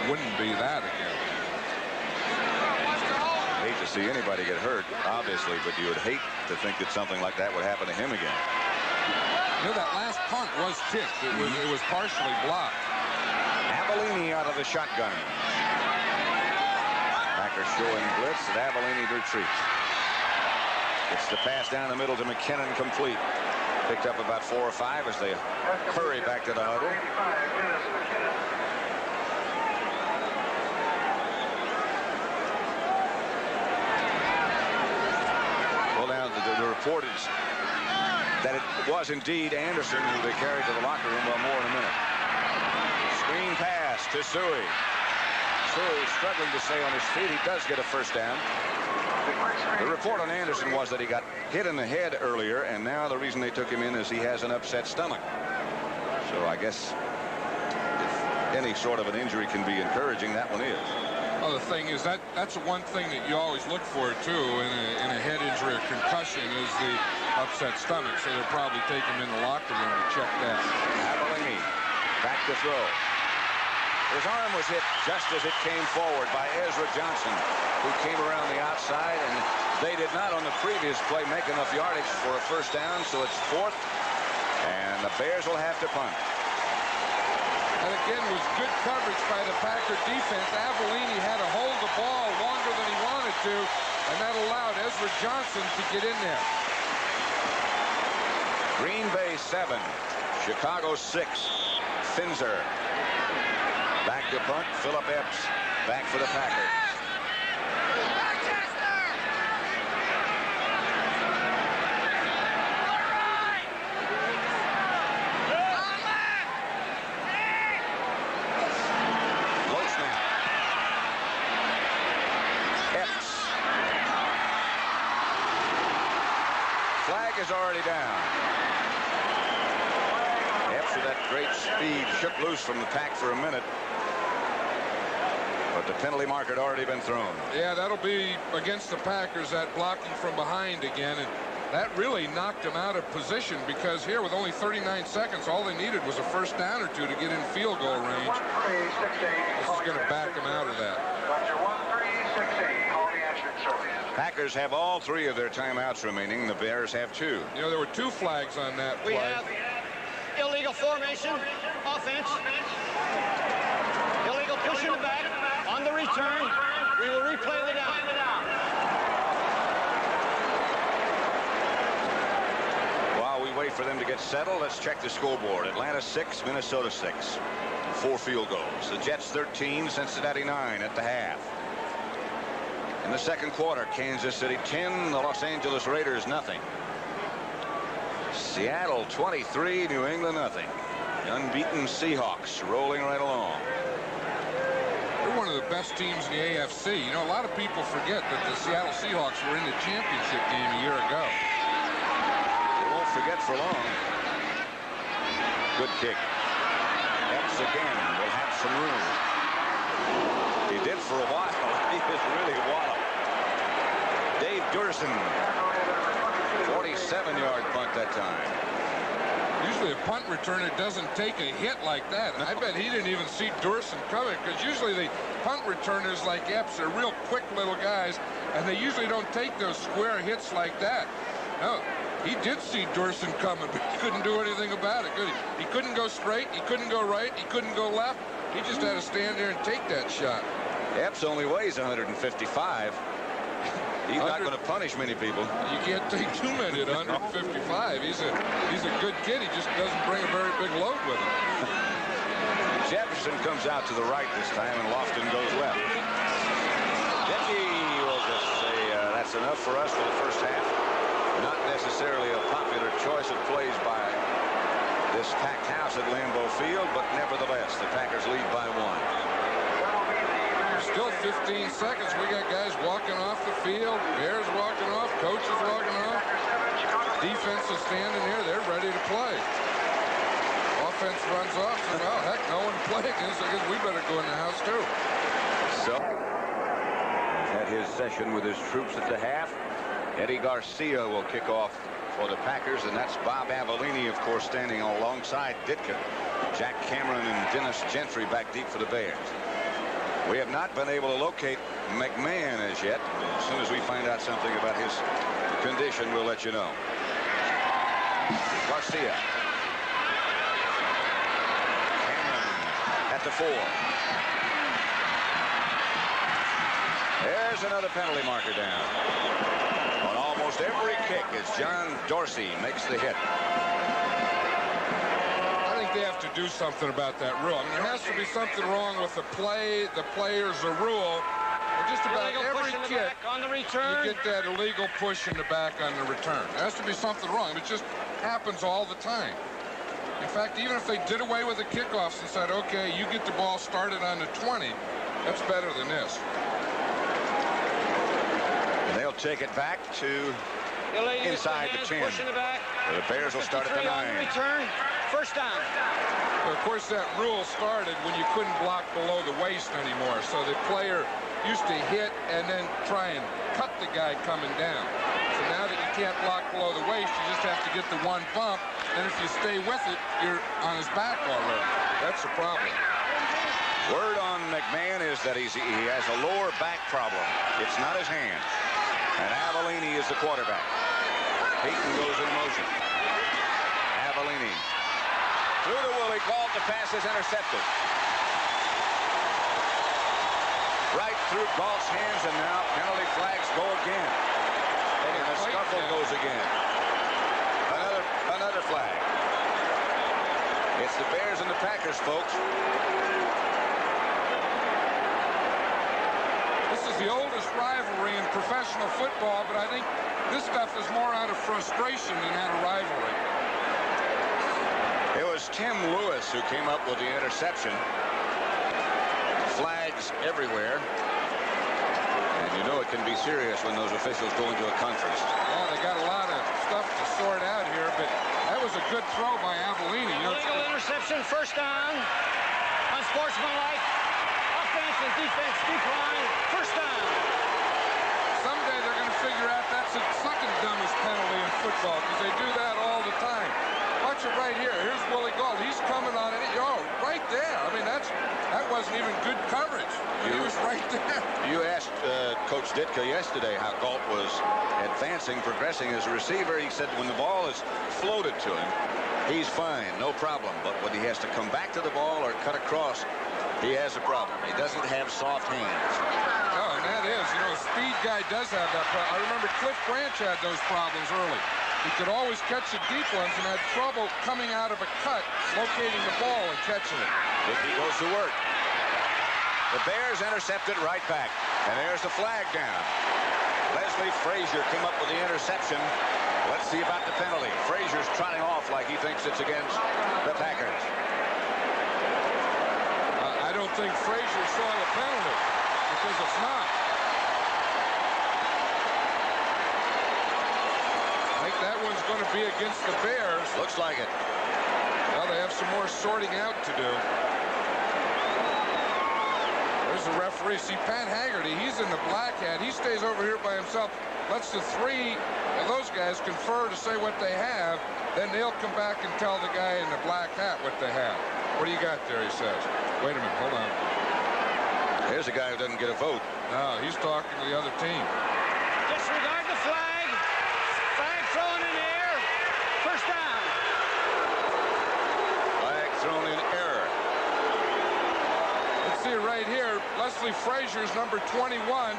wouldn't be that again. Hate to see anybody get hurt, obviously, but you would hate to think that something like that would happen to him again. You know, that last punt was tipped. It was partially blocked. Avellini out of the shotgun. Packers showing blitz, and Avellini retreats. It's the pass down the middle to McKinnon, complete. Picked up about 4 or 5 as they hurry back to the huddle. Well, now the report is that it was indeed Anderson who they carried to the locker room. Well, more in a minute. Screen pass to Suey. Suey struggling to stay on his feet. He does get a first down. The report on Anderson was that he got hit in the head earlier, and now the reason they took him in is he has an upset stomach. So I guess if any sort of an injury can be encouraging, that one is. Well, the thing is that's one thing that you always look for too in a head injury or concussion is the upset stomach. So they'll probably take him in the locker room to check that. Avellini back to throw. His arm was hit just as it came forward by Ezra Johnson, who came around the outside, and they did not on the previous play make enough yardage for a first down, so it's 4th, and the Bears will have to punt. And again, was good coverage by the Packer defense. Avellini had to hold the ball longer than he wanted to, and that allowed Ezra Johnson to get in there. Green Bay 7, Chicago 6. Finzer back to punt. Philip Epps back for the Packers. Low snap. Epps. Flag is already down. Epps with that great speed shook loose from the pack for a minute. But the penalty mark had already been thrown. Yeah, that'll be against the Packers, that blocking from behind again. And that really knocked them out of position because here with only 39 seconds, all they needed was a first down or two to get in field goal range. This is going to back them out of that. Packers have all 3 of their timeouts remaining. The Bears have 2. You know, there were 2 flags on that play. We have illegal formation, offense. Illegal push in the back. On the return, we will replay the down. While we wait for them to get settled, let's check the scoreboard. Atlanta 6, Minnesota 6. 4 field goals. The Jets 13, Cincinnati 9 at the half. In the second quarter, Kansas City 10, the Los Angeles Raiders nothing. Seattle 23, New England nothing. The unbeaten Seahawks rolling right along. They're one of the best teams in the AFC. You know, a lot of people forget that the Seattle Seahawks were in the championship game a year ago. They won't forget for long. Good kick. Epps again will have some room. He did for a while. He was really walloped. Dave Durson, 47-yard punt that time. Usually a punt returner doesn't take a hit like that. And I bet he didn't even see Durson coming because usually the punt returners like Epps are real quick little guys, and they usually don't take those square hits like that. No, he did see Durson coming, but he couldn't do anything about it. He couldn't go straight, he couldn't go right, he couldn't go left. He just had to stand there and take that shot. Epps only weighs 155. He's not going to punish many people. You can't take too many at 155. He's a good kid. He just doesn't bring a very big load with him. Jefferson comes out to the right this time, and Lofton goes left. Jessie will just say that's enough for us for the first half. Not necessarily a popular choice of plays by this packed house at Lambeau Field, but nevertheless, the Packers lead by 1. Still 15 seconds. We got guys walking off the field. Bears walking off. Coaches walking off. Defense is standing here. They're ready to play. Offense runs off. And, well, heck, no one playing against. I guess we better go in the house, too. So, he's had his session with his troops at the half. Eddie Garcia will kick off for the Packers, and that's Bob Avellini, of course, standing alongside Ditka. Jack Cameron and Dennis Gentry back deep for the Bears. We have not been able to locate McMahon as yet. As soon as we find out something about his condition, we'll let you know. Garcia. Cameron at the 4. There's another penalty marker down. On almost every kick as John Dorsey makes the hit. I think they have to do something about that rule. I mean, there has to be something wrong with the play, the players, the rule. And just about every kick, on the return. you get that illegal push in the back on the return. There has to be something wrong. It just happens all the time. In fact, even if they did away with the kickoffs and said, okay, you get the ball started on the 20, that's better than this. They'll take it back to inside the 10. The Bears will start at the 9. On the return. First down. But of course, that rule started when you couldn't block below the waist anymore. So the player used to hit and then try and cut the guy coming down. So now that you can't block below the waist, you just have to get the one bump. And if you stay with it, you're on his back already. That's the problem. Word on McMahon is that he has a lower back problem. It's not his hand. And Avellini is the quarterback. Peyton goes in motion. Avellini. Through to Willie. Called. The pass is intercepted. Right through Galt's hands, and now penalty flags go again. And the scuffle goes again. Another flag. It's the Bears and the Packers, folks. This is the oldest rivalry in professional football, but I think this stuff is more out of frustration than out of rivalry. It was Tim Lewis who came up with the interception. Flags everywhere. And you know it can be serious when those officials go into a conference. Well, they got a lot of stuff to sort out here, but that was a good throw by Avellini. Illegal interception, first down. Unsportsmanlike. Offense and defense decline. First down. Someday they're going to figure out that's the second dumbest penalty in football because they do that all the time. Watch it right here. Here's Willie Gault. He's coming on it. Oh, right there. I mean, that wasn't even good coverage. He was right there. You asked Coach Ditka yesterday how Gault was advancing, progressing as a receiver. He said when the ball is floated to him, he's fine, no problem. But when he has to come back to the ball or cut across, he has a problem. He doesn't have soft hands. Oh, and that is, you know, a speed guy does have that problem. I remember Cliff Branch had those problems early. He could always catch the deep ones and had trouble coming out of a cut, locating the ball and catching it. Dickey goes to work. The Bears intercept it right back. And there's the flag down. Leslie Frazier came up with the interception. Let's see about the penalty. Frazier's trotting off like he thinks it's against the Packers. I don't think Frazier saw the penalty because it's not. I think that one's going to be against the Bears. Looks like it. Well, they have some more sorting out to do. There's the referee. See, Pat Haggerty, he's in the black hat. He stays over here by himself. Lets the three of those guys confer to say what they have. Then they'll come back and tell the guy in the black hat what they have. What do you got there, he says. Wait a minute, hold on. Here's a guy who doesn't get a vote. No, he's talking to the other team. Disregard the flag. Flag thrown in the air. First down. Flag thrown in error. Let's see it right here. Leslie Frazier's number 21.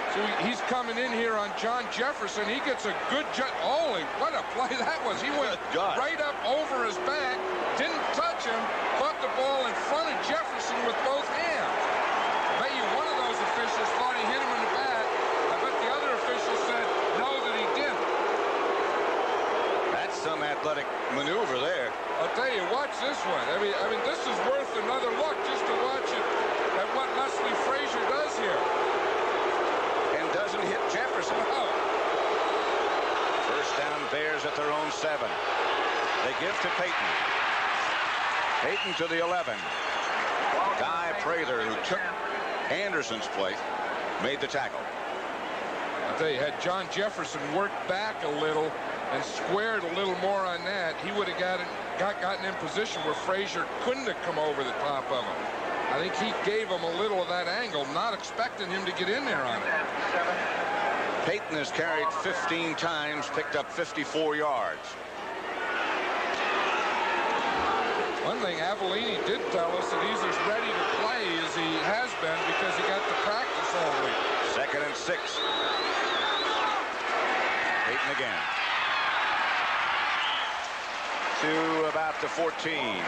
So he's coming in here on John Jefferson. He gets a good holy, what a play that was. He went right up over his back, didn't touch him, caught the ball in front of Jefferson with both hands. I bet you one of those officials thought he hit him in the back. I bet the other official said no, that he didn't. That's some athletic maneuver there. I'll tell you, watch this one. I mean, this is worth another look just to watch it at what Leslie Frazier does here. Doesn't hit Jefferson. Oh. First down, Bears at their own 7. They give to Peyton. Peyton to the 11. Guy Prather, who took Anderson's place, made the tackle. I'll tell you, had John Jefferson worked back a little and squared a little more on that, he would have gotten in position where Frazier couldn't have come over the top of him. I think he gave him a little of that angle, not expecting him to get in there on it. Payton has carried 15 times, picked up 54 yards. One thing Avellini did tell us that he's as ready to play as he has been because he got to practice all week. 2nd and 6. Payton again. To about the 14.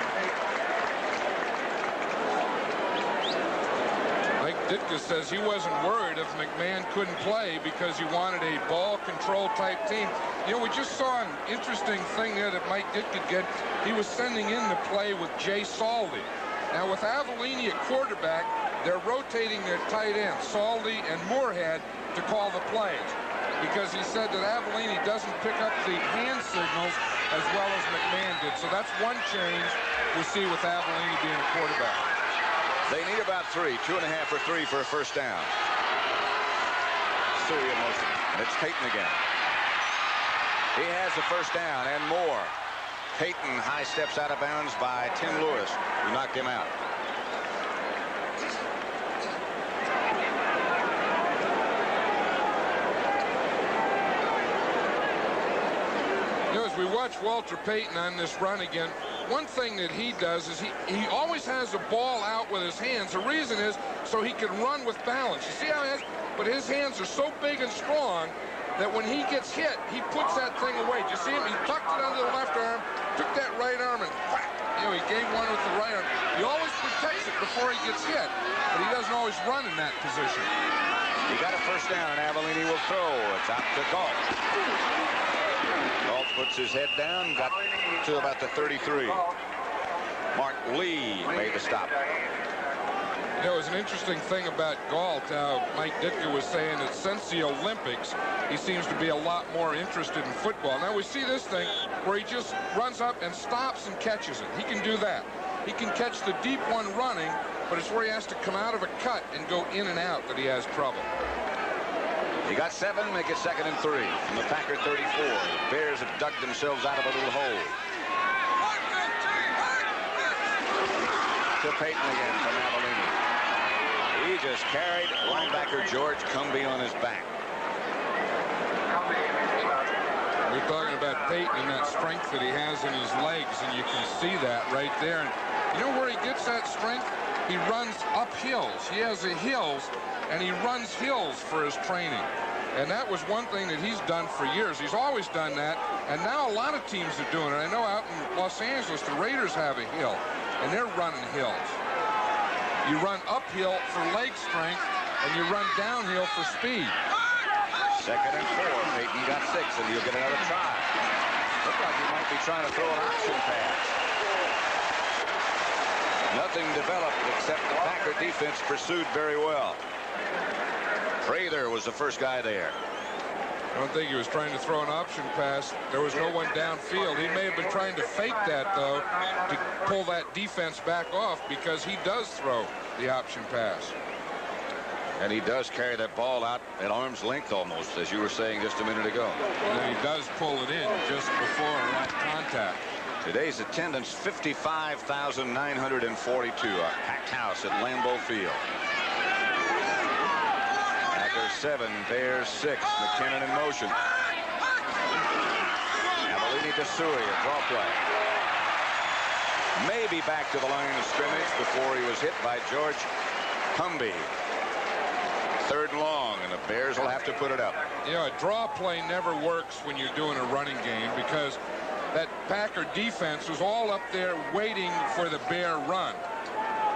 Mike Ditka says he wasn't worried if McMahon couldn't play because he wanted a ball control type team. You know, we just saw an interesting thing there that Mike Ditka did. He was sending in the play with Jay Saldi. Now with Avellini at quarterback, they're rotating their tight ends, Saldi and Moorhead, to call the plays. Because he said that Avellini doesn't pick up the hand signals as well as McMahon did. So that's one change we see with Avellini being a quarterback. They need about 3, 2.5 or 3 for a first down. Stewie in motion, and it's Payton again. He has the first down and more. Payton high steps out of bounds by Tim Lewis, who knocked him out. You know, as we watch Walter Payton on this run again, one thing that he does is he always has the ball out with his hands. The reason is so he can run with balance. You see how he has, but his hands are so big and strong that when he gets hit, he puts that thing away. Do you see him? He tucked it under the left arm, took that right arm, and whack. You know, he gave one with the right arm. He always protects it before he gets hit, but he doesn't always run in that position. He got a first down, and Avellini will throw. It's out to Galt. Galt puts his head down, got to about the 33. Mark Lee made the stop. You know, it was an interesting thing about Galt. Mike Ditka was saying that since the Olympics, he seems to be a lot more interested in football. Now we see this thing where he just runs up and stops and catches it. He can do that. He can catch the deep one running, but it's where he has to come out of a cut and go in and out that he has trouble. He got 7, make it 2nd and 3 from the Packer 34. The Bears have dug themselves out of a little hole. To Payton again from Avellini. He just carried linebacker George Cumbie on his back. We're talking about Payton and that strength that he has in his legs, and you can see that right there. And you know where he gets that strength? He runs up hills. He has the hills, and he runs hills for his training. And that was one thing that he's done for years. He's always done that, and now a lot of teams are doing it. I know out in Los Angeles, the Raiders have a hill, and they're running hills. You run uphill for leg strength, and you run downhill for speed. 2nd and 4. Payton got 6, and he'll get another try. Looks like he might be trying to throw an option pass. Nothing developed except the Packer defense pursued very well. Prather was the first guy there. I don't think he was trying to throw an option pass. There was no one downfield. He may have been trying to fake that, though, to pull that defense back off, because he does throw the option pass. And he does carry that ball out at arm's length almost, as you were saying just a minute ago. And then he does pull it in just before right contact. Today's attendance, 55,942, a packed house at Lambeau Field. Packers 7, Bears 6. McKinnon in motion. Avellini to Suey, a draw play. Maybe back to the line of scrimmage before he was hit by George Cumbie. 3rd and long, and the Bears will have to put it up. You know, a draw play never works when you're doing a running game, because that Packer defense was all up there waiting for the Bear run.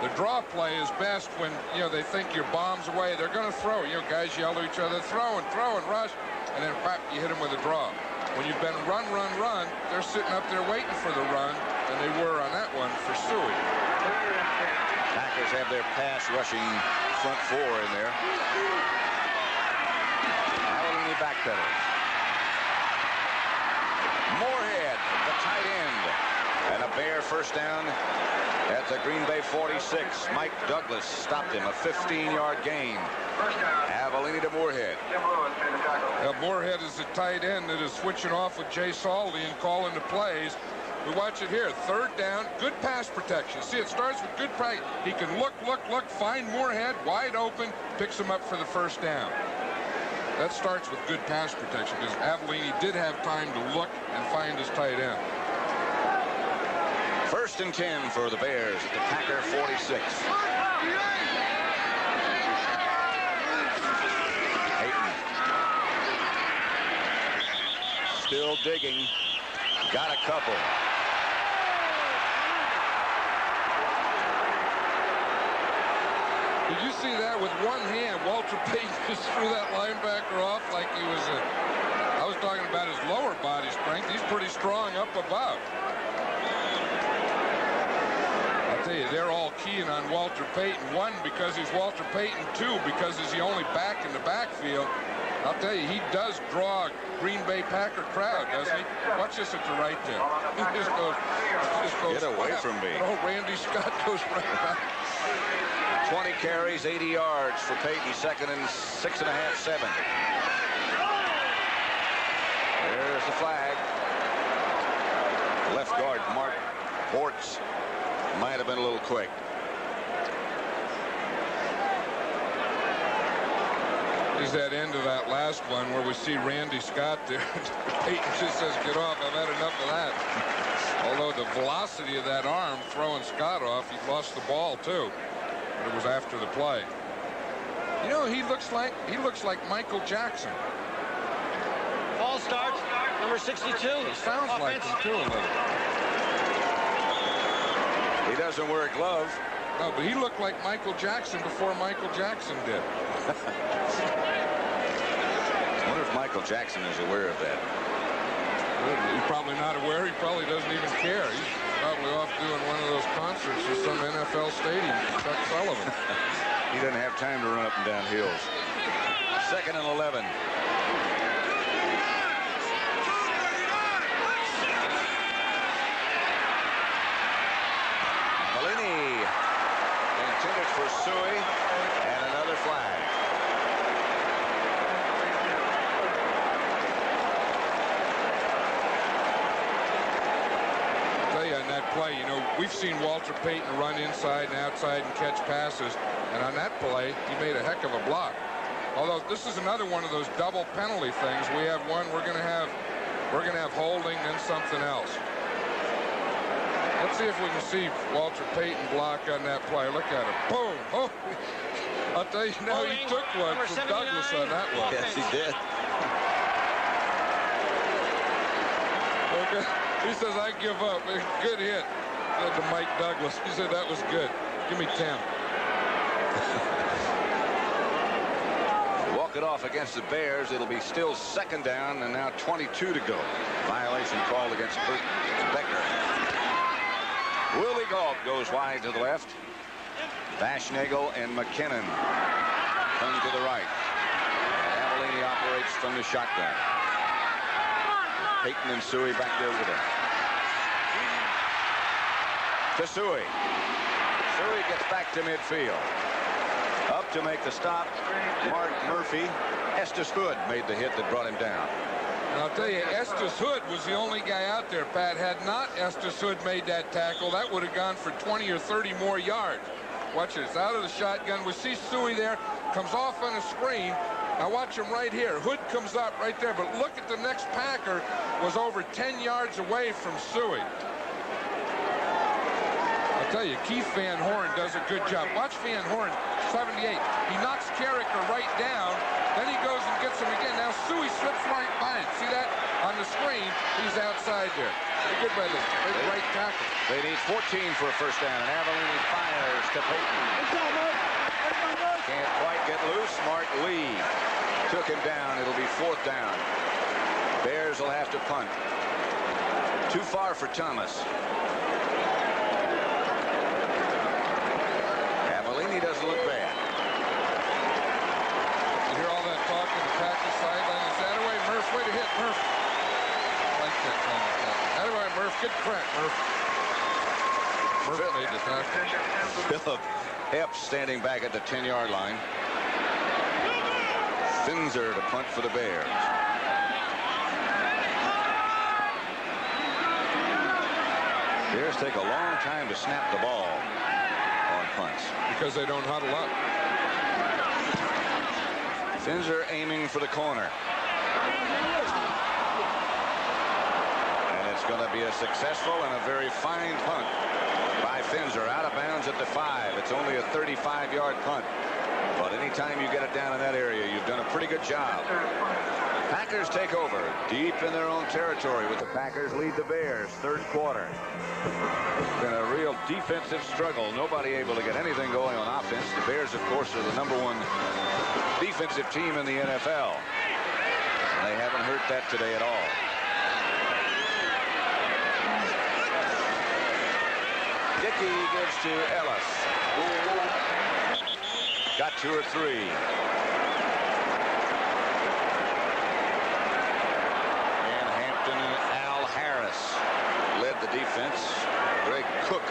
The draw play is best when, you know, they think your bomb's away. They're going to throw. You know, guys yell to each other, throw and rush, and then whap, you hit them with a draw. When you've been run, they're sitting up there waiting for the run, and they were on that one for Suey. Packers have their pass rushing front 4 in there. Avellini backpedals. Moorhead, the tight end. And a Bear first down at the Green Bay 46. Mike Douglas stopped him, a 15-yard gain. Avellini to Moorhead. Moorhead is the tight end that is switching off with Jay Saldi and calling the plays. We watch it here. Third down, good pass protection. See, it starts with good practice. He can look, find Moorhead wide open, picks him up for the first down. That starts with good pass protection because Avellini did have time to look and find his tight end. 1st and 10 for the Bears at the Packer 46. Hayton. Still digging. Got a couple. Did you see that with one hand? Walter Payton just threw that linebacker off like he was I was talking about his lower body strength. He's pretty strong up above. I'll tell you, they're all keying on Walter Payton. 1, because he's Walter Payton. 2, because he's the only back in the backfield. I'll tell you, he does draw a Green Bay Packer crowd, doesn't he? Watch this at the right there. He just goes Get away from me. Oh, Randy Scott goes right back. 20 carries, 80 yards for Payton. 2nd and 6.5, 7. There's the flag. Left guard Mark Bortz might have been a little quick. Is that end of that last one where we see Randy Scott there. Payton just says, get off. I've had enough of that. Although the velocity of that arm throwing Scott off, he lost the ball too. But it was after the play. You know, he looks like Michael Jackson. Ball starts. Number 62. It sounds like him too a little. He doesn't wear a glove. No, but he looked like Michael Jackson before Michael Jackson did. I wonder if Michael Jackson is aware of that. He's probably not aware. He probably doesn't even care. He's probably off doing one of those concerts at some NFL stadium. Chuck Sullivan. He doesn't have time to run up and down hills. 2nd and 11. Bellini intended for Suey, and another flag. I'll tell you, on that play, you know, we've seen Walter Payton run inside and outside and catch passes, and on that play, he made a heck of a block. Although this is another one of those double penalty things. We have one. We're going to have holding, then something else. Let's see if we can see Walter Payton block on that play. Look at it. Boom. Oh, I'll tell you now, he took one from Douglas on that one. Yes, he did. Okay. He says, I give up. Good hit. Said to Mike Douglas. He said, that was good. Give me 10. Walk it off against the Bears. It'll be still 2nd down, and now 22 to go. Violation called against Becker. Willie Gault goes wide to the left. Vashnagel and McKinnon come to the right. Avellini operates from the shotgun. Payton and Suey back there with him. To Suey. Suey gets back to midfield. Up to make the stop, Mark Murphy. Estes Hood made the hit that brought him down. And I'll tell you, Estes Hood was the only guy out there, Pat. Had not Estes Hood made that tackle, that would have gone for 20 or 30 more yards. Watch it. It's out of the shotgun. We see Suey there. Comes off on a screen. Now watch him right here. Hood comes up right there. But look at the next Packer was over 10 yards away from Suey. I'll tell you, Keith Van Horn does a good job. Watch Van Horn, 78. He knocks Carricker right down. Then he goes and gets him again. Now Suey slips right by him. See that? On the screen, he's outside there. Pretty good by the right tackle. They need 14 for a first down, and Avellini fires to Payton. Can't quite get loose. Mark Lee took him down. It'll be 4th down. Bears will have to punt. Too far for Thomas. Avellini doesn't look bad. You hear all that talk in the Packers sideline. Is that away, Murph? Way to hit, Murph. I like that kind of talk. That away, Murph. Good crack, Murph. Murph made the tackle. Philip Epps standing back at the 10-yard line. Finzer to punt for the Bears. Bears take a long time to snap the ball on punts. Because they don't huddle up. Finzer aiming for the corner. And it's going to be a successful and a very fine punt by Finzer, out of bounds at the 5. It's only a 35-yard punt. But anytime you get it down in that area, you've done a pretty good job. Packers take over deep in their own territory with the Packers lead the Bears third quarter. It's been a real defensive struggle. Nobody able to get anything going on offense. The Bears, of course, are the #1 defensive team in the NFL. And they haven't hurt that today at all. Dickey gives to Ellis. Got 2 or 3. And Hampton and Al Harris led the defense. Greg Cook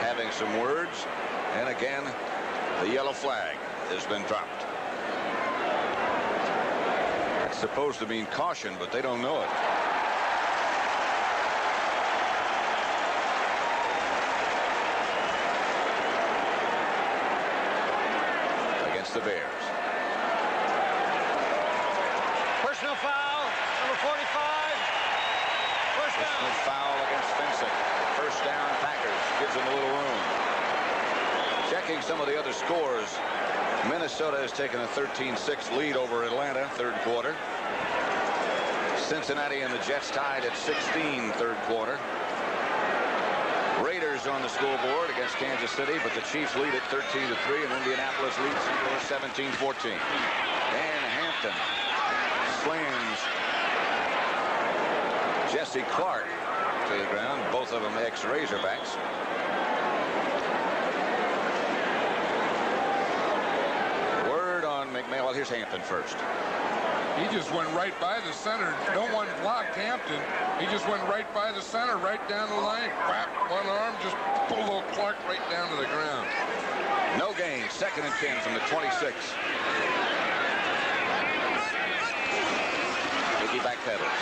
having some words. And again, the yellow flag has been dropped. It's supposed to mean caution, but they don't know it. The Bears. Personal foul, number 45. First down. Personal foul against Finsick. First down, Packers. Gives them a little room. Checking some of the other scores. Minnesota has taken a 13-6 lead over Atlanta, third quarter. Cincinnati and the Jets tied at 16, third quarter. Raiders on the scoreboard against Kansas City, but the Chiefs lead at 13-3, and Indianapolis leads 17-14. And Hampton slams Jessie Clark to the ground, both of them ex-Razorbacks. Word on McMahon. Well, here's Hampton first. He just went right by the center. No one blocked Hampton. He just went right by the center, right down the line. Whap, one arm, just pulled old Clark right down to the ground. No gain. 2nd and 10 from the 26. Mickey backpedals.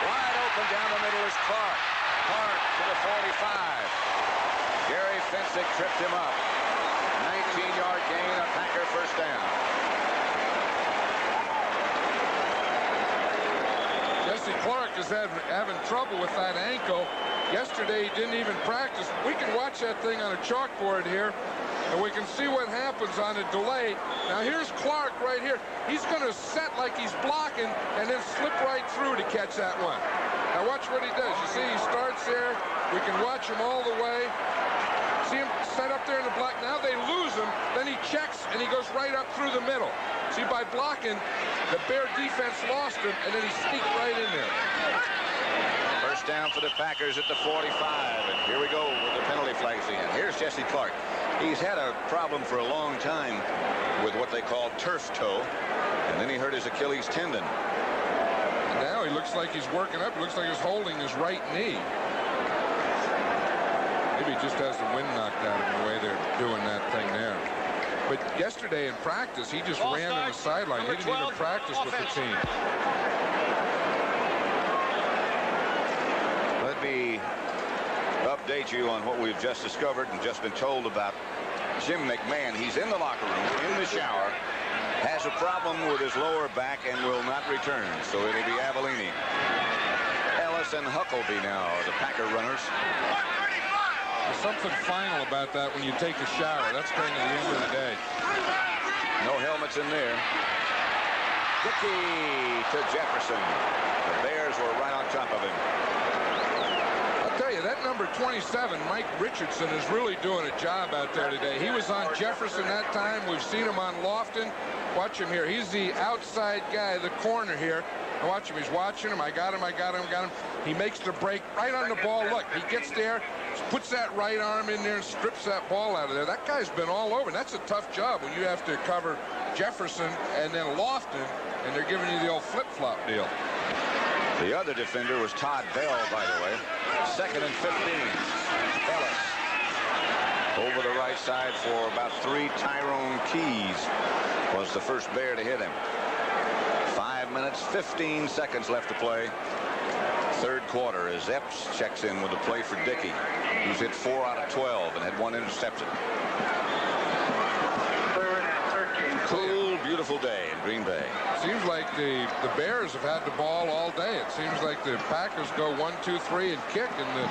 Wide open down the middle is Clark. Clark to the 45. Gary Finsick tripped him up. 19-yard gain, a Packer first down. Jessie Clark is having trouble with that ankle. Yesterday he didn't even practice. We can watch that thing on a chalkboard here, and we can see what happens on a delay. Now here's Clark right here. He's going to set like he's blocking and then slip right through to catch that one. Now watch what he does. You see he starts there. We can watch him all the way. See him set up there in the block. Now they lose him. Then he checks and he goes right up through the middle. See, by blocking, the Bear defense lost him, and then he sneaked right in there. First down for the Packers at the 45, and here we go with the penalty flags again. Here's Jessie Clark. He's had a problem for a long time with what they call turf toe, and then he hurt his Achilles tendon. And now he looks like he's working up. It looks like he's holding his right knee. Maybe he just has the wind knocked out of him the way they're doing that thing there. But yesterday in practice, he just ran on the sideline. He didn't even practice with the team. Let me update you on what we've just discovered and just been told about Jim McMahon. He's in the locker room, in the shower, has a problem with his lower back and will not return. So it'll be Avellini. Ellis and Huckleby now, the Packer runners. There's something final about that when you take a shower. That's kind of the end of the day. No helmets in there. Dickey to Jefferson. The Bears were right on top of him. I'll tell you, that number 27, Mike Richardson, is really doing a job out there today. He was on Jefferson that time. We've seen him on Lofton. Watch him here. He's the outside guy, the corner here. Now watch him. He's watching him. I got him. He makes the break right on the ball. Look, he gets there, puts that right arm in there and strips that ball out of there. That guy's been all over. That's a tough job when you have to cover Jefferson and then Lofton, and they're giving you the old flip-flop deal. The other defender was Todd Bell, by the way. 2nd and 15. Ellis over the right side for about 3. Tyrone Keys was the first Bear to hit him. 5 minutes, 15 seconds left to play. Third quarter as Epps checks in with a play for Dickey, who's hit 4 out of 12 and had 1 interception. Cool, beautiful day in Green Bay. Seems like the Bears have had the ball all day. It seems like the Packers go 1, 2, 3 and kick, and the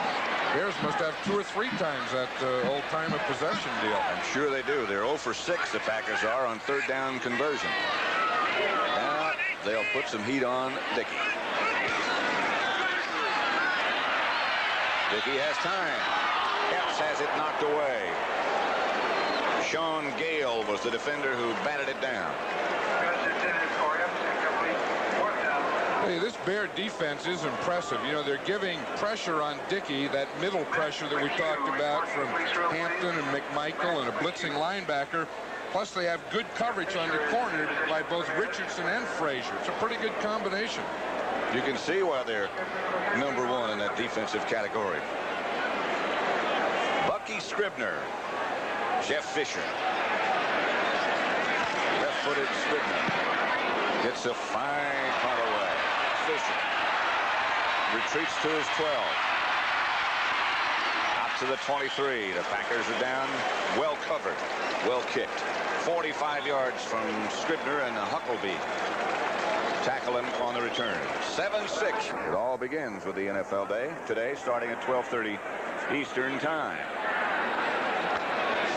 Bears must have 2 or 3 times that old time of possession deal. I'm sure they do. They're 0 for 6, the Packers are, on third down conversion. Now they'll put some heat on Dickey. Dickey has time. Epps has it knocked away. Sean Gale was the defender who batted it down. Hey, this Bear defense is impressive. You know, they're giving pressure on Dickey, that middle pressure that we talked about from Hampton and McMichael and a blitzing linebacker. Plus, they have good coverage on the corner by both Richardson and Frazier. It's a pretty good combination. You can see why they're #1 in that defensive category. Bucky Scribner. Jeff Fisher. Left-footed Scribner. Gets a fine punt away. Fisher retreats to his 12. Out to the 23. The Packers are down. Well covered. Well kicked. 45 yards from Scribner, and Huckleby tackle him on the return. 7-6. It all begins with the NFL day today, starting at 12:30 Eastern Time.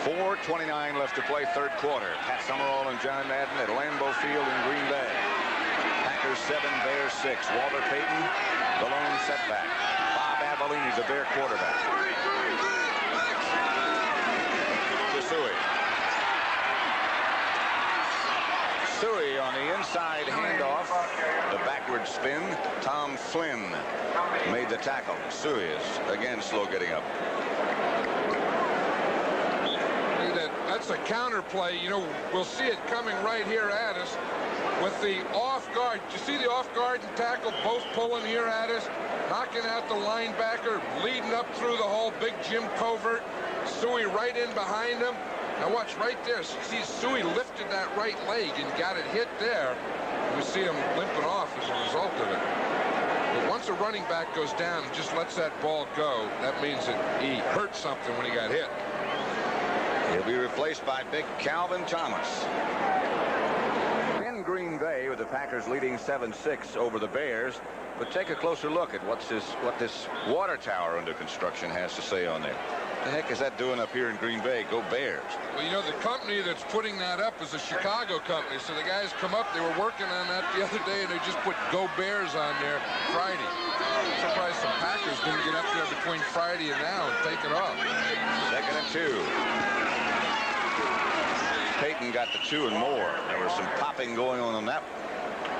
4:29 left to play, third quarter. Pat Summerall and John Madden at Lambeau Field in Green Bay. Packers 7, Bears 6. Walter Payton, the lone setback. Bob Avellini, the Bear quarterback. Suey. Suey on the inside handoff. The backward spin. Tom Flynn made the tackle. Suey is again slow getting up. That's a counter play. You know, we'll see it coming right here at us with the off guard. You see the off guard and tackle both pulling here at us, knocking out the linebacker, leading up through the hole. Big Jim Covert. Suey right in behind him. Now watch right there. See, Suey lifted that right leg and got it hit there. We see him limping off as a result of it. But once a running back goes down and just lets that ball go, that means that he hurt something when he got hit. He'll be replaced by big Calvin Thomas. In Green Bay with the Packers leading 7-6 over the Bears. But take a closer look at what this water tower under construction has to say on there. The heck is that doing up here in Green Bay? Go Bears. Well, you know, the company that's putting that up is a Chicago company. So the guys come up, they were working on that the other day, and they just put Go Bears on there Friday. I'm surprised some Packers didn't get up there between Friday and now and take it off. 2nd and 2. Peyton got the 2 and more. There was some popping going on that one.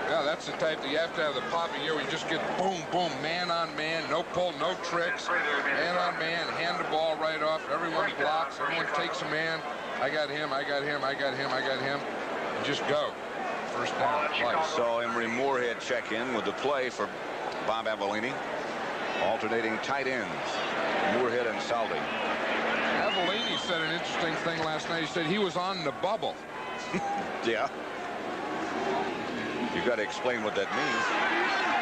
Yeah, that's the type that you have to have the popping here where you just get boom, boom, man on man, no pull, no tricks, man on man, hand the ball right off. Everyone blocks, everyone takes a man. I got him, I got him, I got him, I got him. And just go. First down. Saw Emery Moorhead check in with the play for Bob Avellini. Alternating tight ends, Moorhead and Saldi. Avellini said an interesting thing last night. He said he was on the bubble. Yeah. You got to explain what that means.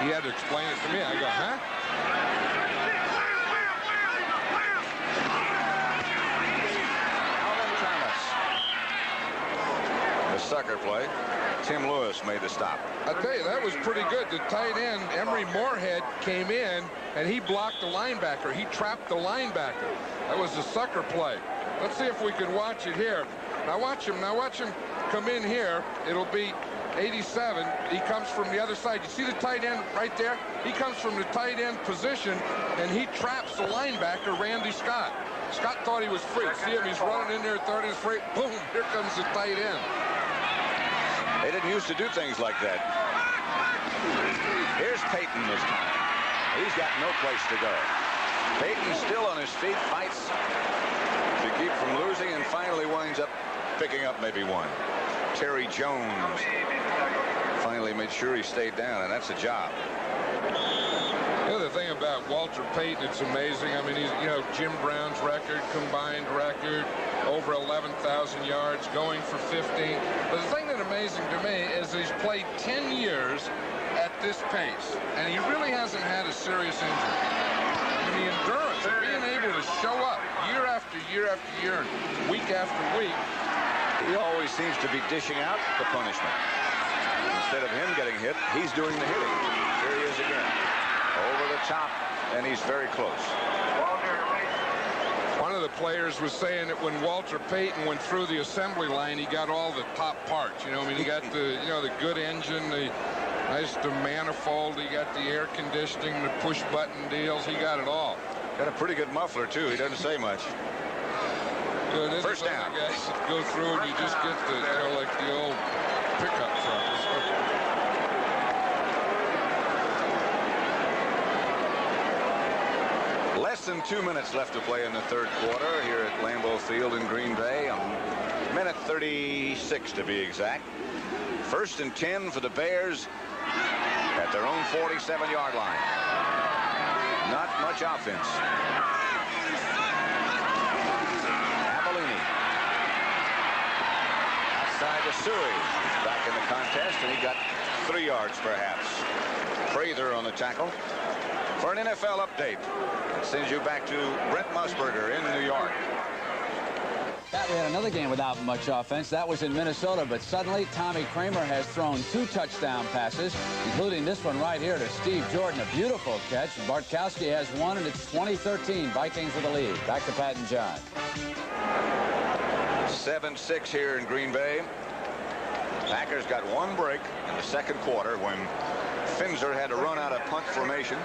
He had to explain it to me. I go, huh? Alvin Thomas. The sucker play. Tim Lewis made the stop. I tell you, that was pretty good. The tight end, Emery Moorhead, came in, and he blocked the linebacker. He trapped the linebacker. That was the sucker play. Let's see if we can watch it here. Now watch him come in here. It'll be 87. He comes from the other side. You see the tight end right there? He comes from the tight end position, and he traps the linebacker, Randy Scott. Scott thought he was free. See him? He's running in there, thought he was free. Boom, here comes the tight end. They didn't used to do things like that. Here's Peyton this time. He's got no place to go. Peyton still on his feet, fights to keep from losing, and finally winds up picking up maybe one. Terry Jones finally made sure he stayed down, and that's a job. The other thing about Walter Payton, it's amazing. I mean, he's, Jim Brown's record, combined record, over 11,000 yards, going for 15. But the thing that's amazing to me is he's played 10 years at this pace, and he really hasn't had a serious injury. I mean, the endurance of being able to show up year after year after year, week after week. He always seems to be dishing out the punishment. Instead of him getting hit, he's doing the hitting. Here he is again. Over the top, and he's very close. One of the players was saying that when Walter Payton went through the assembly line, he got all the top parts. I mean, he got the, the good engine, the nice the manifold, he got the air conditioning, the push button deals, he got it all. Got a pretty good muffler too. He doesn't say much. First down. Guys that go through and you just get the, like the old pickup truck. Less than 2 minutes left to play in the third quarter here at Lambeau Field in Green Bay. A minute 36 to be exact. 1st and 10 for the Bears at their own 47-yard line. Not much offense. Avellini. Outside to Suey. He's back in the contest, and he got 3 yards perhaps. Prather on the tackle. For an NFL update, it sends you back to Brent Musburger in New York. We had another game without much offense. That was in Minnesota, but suddenly Tommy Kramer has thrown 2 touchdown passes, including this one right here to Steve Jordan. A beautiful catch. Bartkowski has 1, and it's 2013. Vikings with the lead. Back to Pat and John. 7-6 here in Green Bay. Packers got 1 break in the second quarter when Finzer had to run out of punt formation.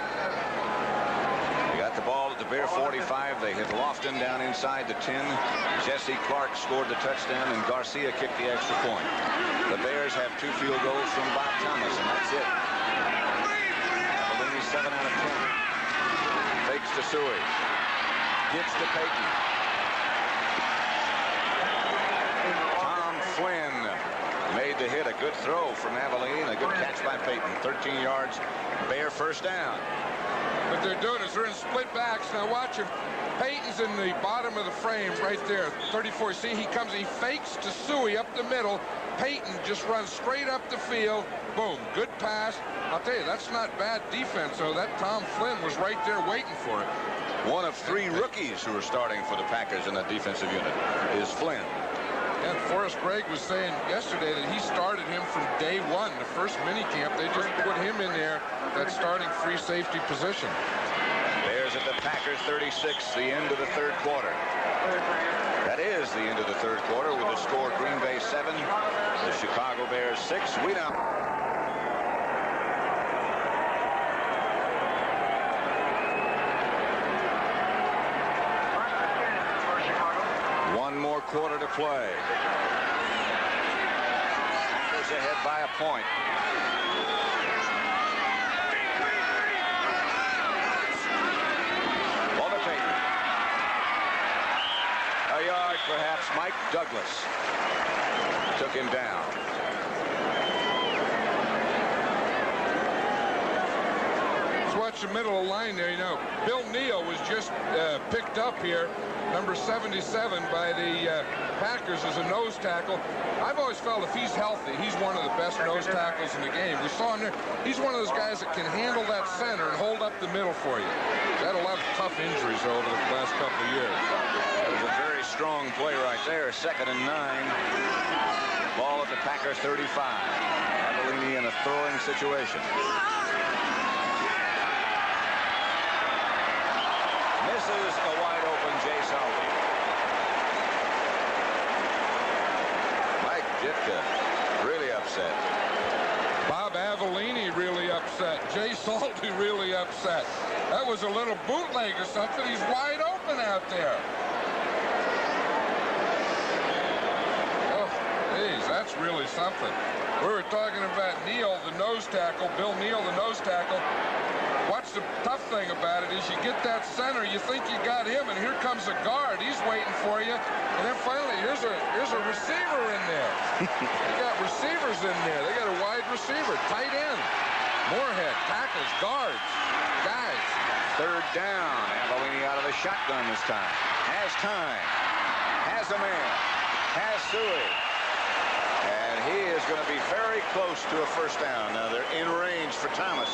They got the ball at the Bear 45. They hit Lofton down inside the 10. Jessie Clark scored the touchdown, and Garcia kicked the extra point. The Bears have 2 field goals from Bob Thomas, and that's it. Avellini 7 out of 10. Fakes to Suey. Gives to Payton. Tom Flynn made the hit. A good throw from Avellini and a good catch by Payton. 13 yards. Bear first down. What they're doing is they're in split backs. Now watch him. Payton's in the bottom of the frame right there. 34. See, he comes, he fakes to Suey up the middle. Payton just runs straight up the field. Boom. Good pass. I'll tell you, that's not bad defense, though. That Tom Flynn was right there waiting for it. One of 3 rookies who are starting for the Packers in the defensive unit is Flynn. And Forrest Gregg was saying yesterday that he started him from day 1, the first minicamp. They just put him in there, that starting free safety position. Bears at the Packers 36, the end of the third quarter. That is the end of the third quarter with the score Green Bay 7, the Chicago Bears 6. We now. One more quarter to play. Packers ahead by a point. Walter Payton. A yard, perhaps. Mike Douglas took him down. Let's watch the middle of the line there. Bill Neal was just picked up here. Number 77 by the Packers as a nose tackle. I've always felt if he's healthy, he's one of the best nose tackles in the game. We saw him there. He's one of those guys that can handle that center and hold up the middle for you. He's had a lot of tough injuries over the last couple of years. That was a very strong play right there. 2nd and 9. Ball at the Packers 35. Avellini in a throwing situation. Misses a wide open Jay Salty. Mike Ditka really upset. Bob Avellini really upset. Jay Salty really upset. That was a little bootleg or something. He's wide open out there. Oh, geez, that's really something. We were talking about Neal, the nose tackle, Bill Neal, the nose tackle. What's the tough thing about it is you get that center, you think you got him, and here comes a guard. He's waiting for you. And then finally, here's a receiver in there. They got receivers in there. They got a wide receiver, tight end. Moorhead tackles guards. Guys. Third down. Avellini out of the shotgun this time. Has time. Has a man. Has Suey. And he is going to be very close to a first down. Now they're in range for Thomas.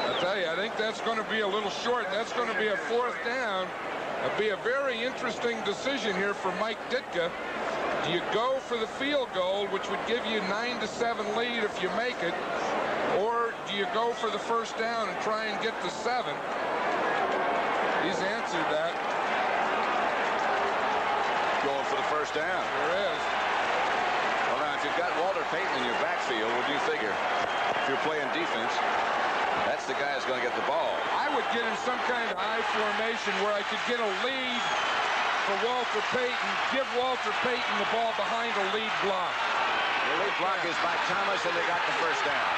I tell you, I think that's going to be a little short. That's going to be a fourth down. It'll be a very interesting decision here for Mike Ditka. Do you go for the field goal, which would give you 9-7 lead if you make it, or do you go for the first down and try and get to 7? He's answered that. Going for the first down. There is. Well, now, if you've got Walter Payton in your backfield, what do you figure? If you're playing defense, that's the guy who's going to get the ball. I would get in some kind of I formation where I could get a lead for Walter Payton, give Walter Payton the ball behind a lead block. The lead block is by Thomas, and they got the first down.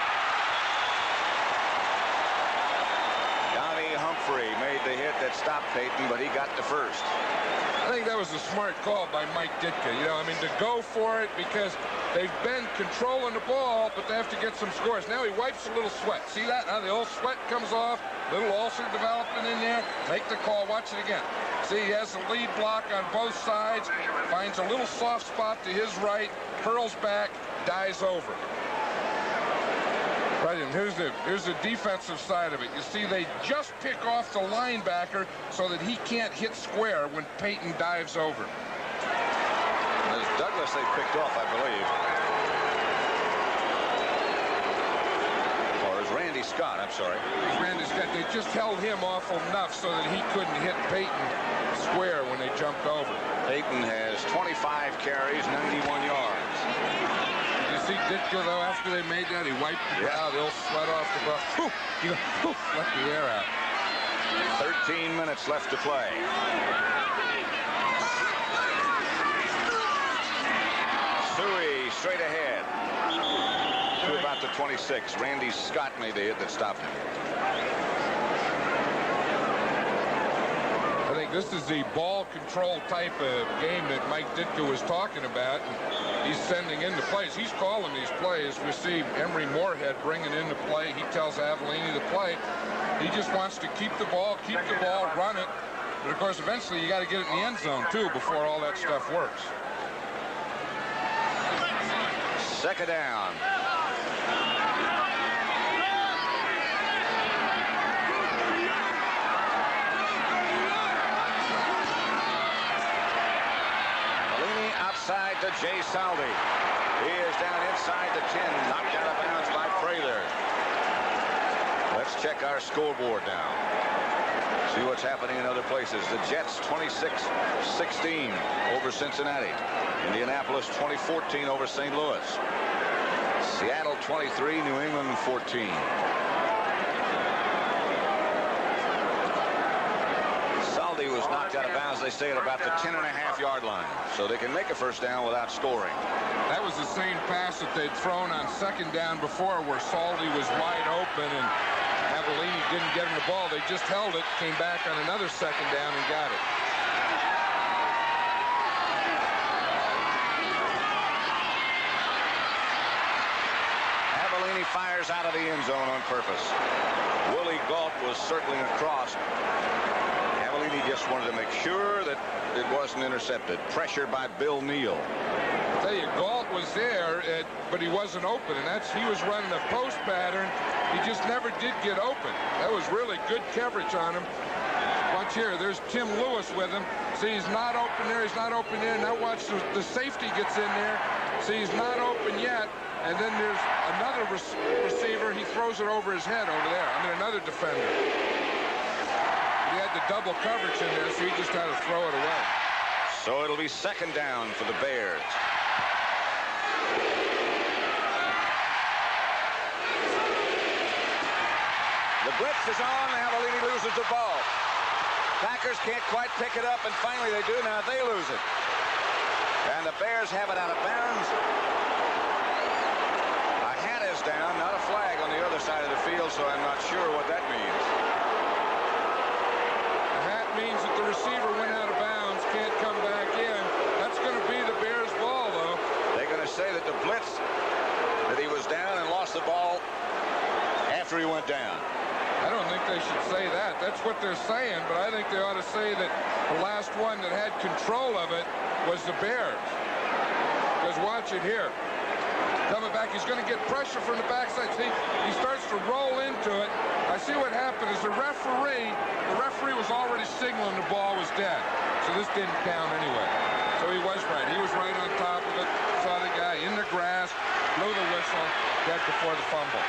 Donnie Humphrey made the hit that stopped Payton, but he got the first. I think that was a smart call by Mike Ditka. You know, I mean, to go for it because they've been controlling the ball, but they have to get some scores. Now he wipes a little sweat. See that? Now the old sweat comes off. Little ulcer developing in there. Make the call. Watch it again. See, he has a lead block on both sides. Finds a little soft spot to his right. Curls back. Dies over. Right, and here's the defensive side of it. You see, they just pick off the linebacker so that he can't hit square when Payton dives over. There's Douglas they picked off, I believe. Or is Randy Scott, I'm sorry. Randy Scott, they just held him off enough so that he couldn't hit Payton square when they jumped over. Payton has 25 carries, 91 yards. See Ditka, though, after they made that, he wiped the brow. They'll sweat off the brow. Whew, he goes, whew, let the air out. 13 minutes left to play. Suey straight ahead to about the 26. Randy Scott made the hit that stopped him. I think this is the ball control type of game that Mike Ditka was talking about. He's sending into plays. He's calling these plays. We see Emery Moorhead bringing into play. He tells Avellini to play. He just wants to keep the ball, run it. But, of course, eventually you got to get it in the end zone, too, before all that stuff works. Second down. Outside to Jay Saldi. He is down inside the 10, knocked out of bounds by Prather. Let's check our scoreboard now. See what's happening in other places. The Jets 26-16 over Cincinnati. Indianapolis 20-14 over St. Louis. Seattle 23, New England 14. Saldi was knocked out of bounds, they say, at about the 10.5-yard line. So they can make a first down without scoring. That was the same pass that they'd thrown on second down before, where Saldi was wide open and Avellini didn't get him the ball. They just held it, came back on another second down and got it. Avellini fires out of the end zone on purpose. Willie Galt was circling across. Avellini just wanted to make sure that it wasn't intercepted. Pressure by Bill Neal. I tell you, Galt was there, but he wasn't open, and he was running a post pattern. He just never did get open. That was really good coverage on him. Watch here, there's Tim Lewis with him. See, he's not open there, he's not open there. Now watch, the safety gets in there. See, he's not open yet. And then there's another receiver. He throws it over his head over there. I mean, another defender. He had the double coverage in there, so he just had to throw it away. So it'll be second down for the Bears. The blitz is on. Avellini loses the ball. Packers can't quite pick it up, and finally they do. Now they lose it. And the Bears have it out of bounds. A hat is down, not a flag on the other side of the field, so I'm not sure what that means. The hat means that the receiver went out of bounds, can't come back in. That's going to be the Bears' ball, though. They're going to say that the blitz, that he was down and lost the ball, after he went down. I don't think they should say that. That's what they're saying, but I think they ought to say that the last one that had control of it was the Bears. Because watch it here. Coming back, he's going to get pressure from the backside. See, he starts to roll into it. I see what happened is the referee was already signaling the ball was dead. So this didn't count anyway. So he was right. He was right on top of it. Saw the guy in the grass, blew the whistle, dead before the fumble.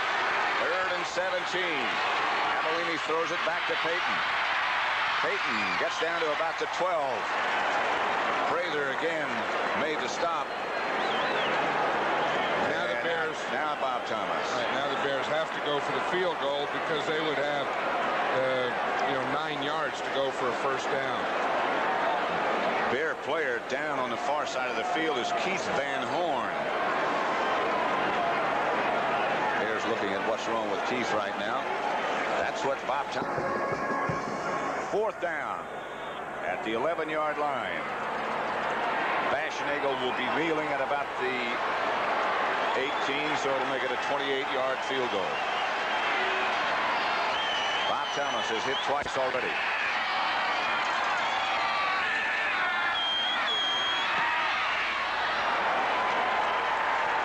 3rd and 17. Cavallini throws it back to Payton. Payton gets down to about the 12. Prather again made the stop. Now the Bears. Now Bob Thomas. Right, now the Bears have to go for the field goal because they would have, 9 yards to go for a first down. Bear player down on the far side of the field is Keith Van Horn. Bears looking at what's wrong with Keith right now. That's what Bob Thomas. 4th down at the 11-yard line. Baschnagel will be kneeling at about the 18, so it'll make it a 28-yard field goal. Bob Thomas has hit twice already.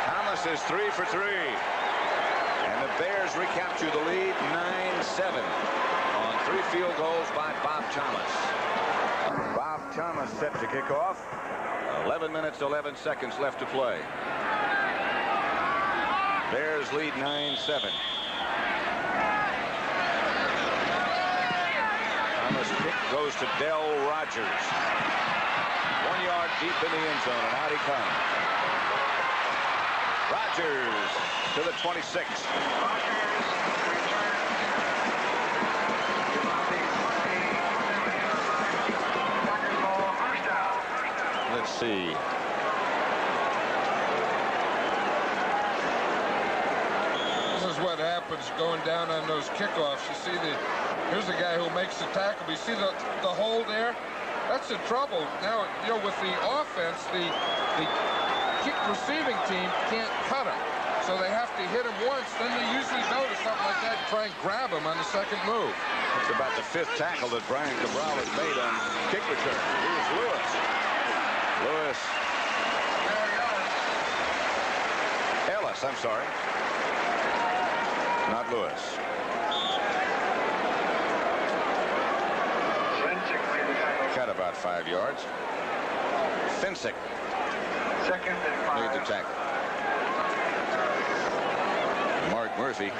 Thomas is 3 for 3. And the Bears recapture the lead 9-7 on 3 field goals by Bob Thomas. Bob Thomas set to kick off. 11 minutes, 11 seconds left to play. Bears lead 9-7. Thomas' kick goes to Del Rogers. 1 yard deep in the end zone, and out he comes. Rogers to the 26. Let's see. This is what happens going down on those kickoffs. You see here's the guy who makes the tackle. You see the hole there? That's the trouble. Now, with the offense, the kick receiving team can't cut him. So they have to hit him once. Then they usually notice something like that and try and grab him on the second move. It's about the 5th tackle that Brian Cabral has made on kick return. Here's Lewis. Ellis, I'm sorry. Not Lewis. Cut about 5 yards. Finsick. 2nd and 5. Made the tackle. Mark Murphy.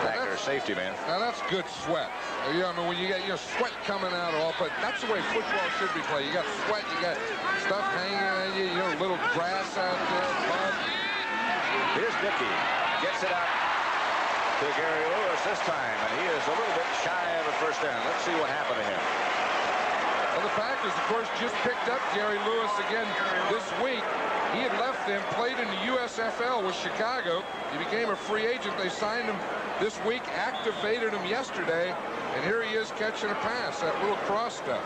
Packer safety man. Now that's good sweat. When you get sweat coming out all, but that's the way football should be played. You got sweat, you got stuff hanging on you, little grass out there, mud. Here's Dickey. Gets it out to Gary Lewis this time, and he is a little bit shy of a first down. Let's see what happened to him. Well, the Packers, of course, just picked up Gary Lewis again this week. He had left them, played in the USFL with Chicago. He became a free agent. They signed him this week, activated him yesterday, and here he is catching a pass, that little cross stuff.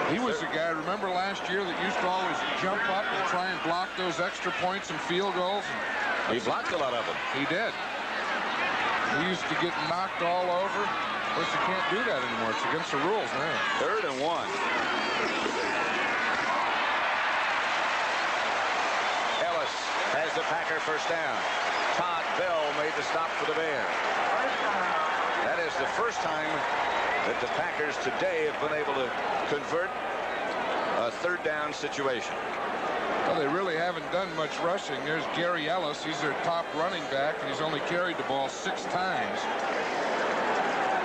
He was the guy, remember last year, that used to always jump up and try and block those extra points and field goals? He blocked a lot of them. He did. He used to get knocked all over. Of course, you can't do that anymore. It's against the rules now. 3rd and 1. Ellis has the Packer first down. Todd Bell made the stop for the Bears. That is the first time that the Packers today have been able to convert a 3rd down situation. Well, they really haven't done much rushing. There's Gary Ellis. He's their top running back, and he's only carried the ball 6 times.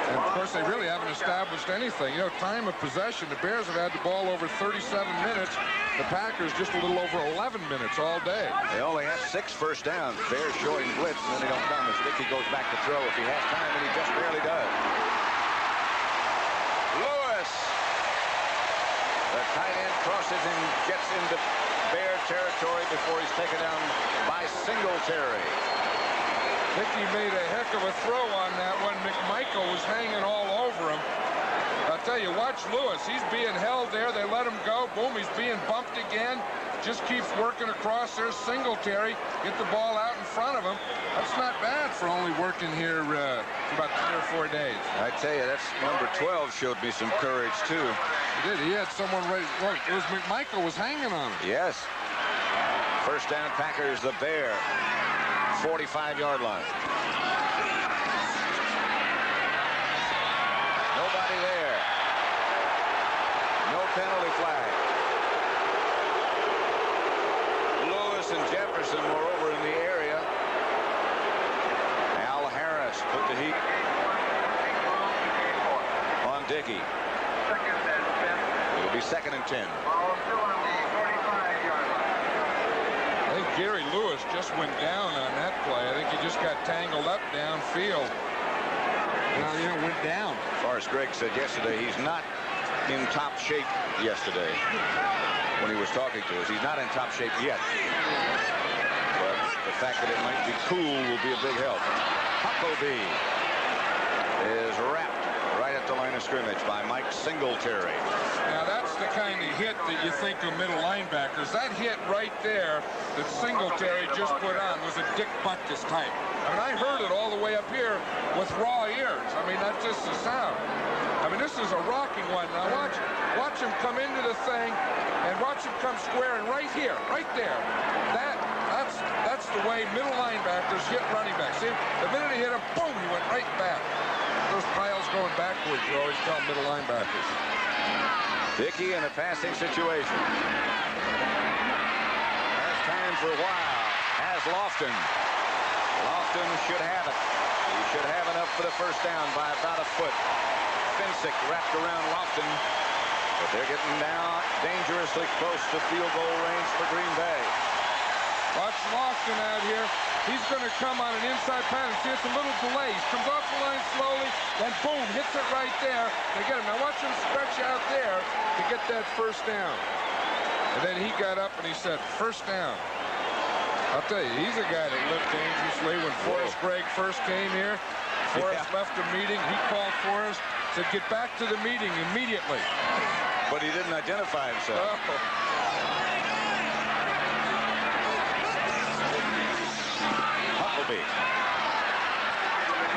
And, of course, they really haven't established anything. Time of possession, the Bears have had the ball over 37 minutes. The Packers just a little over 11 minutes all day. They only have 6 first downs. Bears showing blitz, and then they don't come as Dickey goes back to throw if he has time, and he just barely does. Lewis. The tight end crosses and gets into Bear territory before he's taken down by Singletary. Dickey made a heck of a throw on that one. McMichael was hanging all over him. tell you, watch Lewis. He's being held there. They let him go. Boom, he's being bumped again. Just keeps working across. There's Singletary. Get the ball out in front of him. That's not bad for only working here for about 3 or 4 days. I tell you, that's number 12 showed me some courage, too. He did. He had someone ready. Look, it was McMichael was hanging on him. Yes. First down, Packers, the Bear. 45-yard line. Nobody there. No penalty flag. Lewis and Jefferson were over in the area. Al Harris put the heat on Dickey. It'll be 2nd and 10. I think Gary Lewis just went down on that play. I think he just got tangled up downfield. Went down. As far as Greg said yesterday, he's not in top shape yesterday when he was talking to us. He's not in top shape yet. But the fact that it might be cool will be a big help. Huckabee is wrapped right at the line of scrimmage by Mike Singletary. Now that's the kind of hit that you think of middle linebackers. That hit right there that Singletary just put on was a Dick Butkus type. I mean, I heard it all the way up here with raw ears. I mean, that's just the sound. I mean, this is a rocking one. Now watch him come into the thing and watch him come square and right here, right there. That's the way middle linebackers hit running backs. See, the minute he hit him, boom, he went right back. Those piles going backwards, you always tell middle linebackers. Dickey in a passing situation. Has time for a while. Has Lofton. Lofton should have it. He should have enough for the first down by about a foot. Finsick wrapped around Lofton, but they're getting down dangerously close to field goal range for Green Bay. Watch Lofton out here. He's going to come on an inside pattern. See, it's a little delay. He comes off the line slowly, then boom, hits it right there. They get him. Now watch him stretch out there to get that first down. And then he got up and he said, first down. I'll tell you, he's a guy that lived dangerously. When Forrest Gregg first came here, Forrest left the meeting. He called Forrest, said, get back to the meeting immediately. But he didn't identify himself. Oh. Huckabee.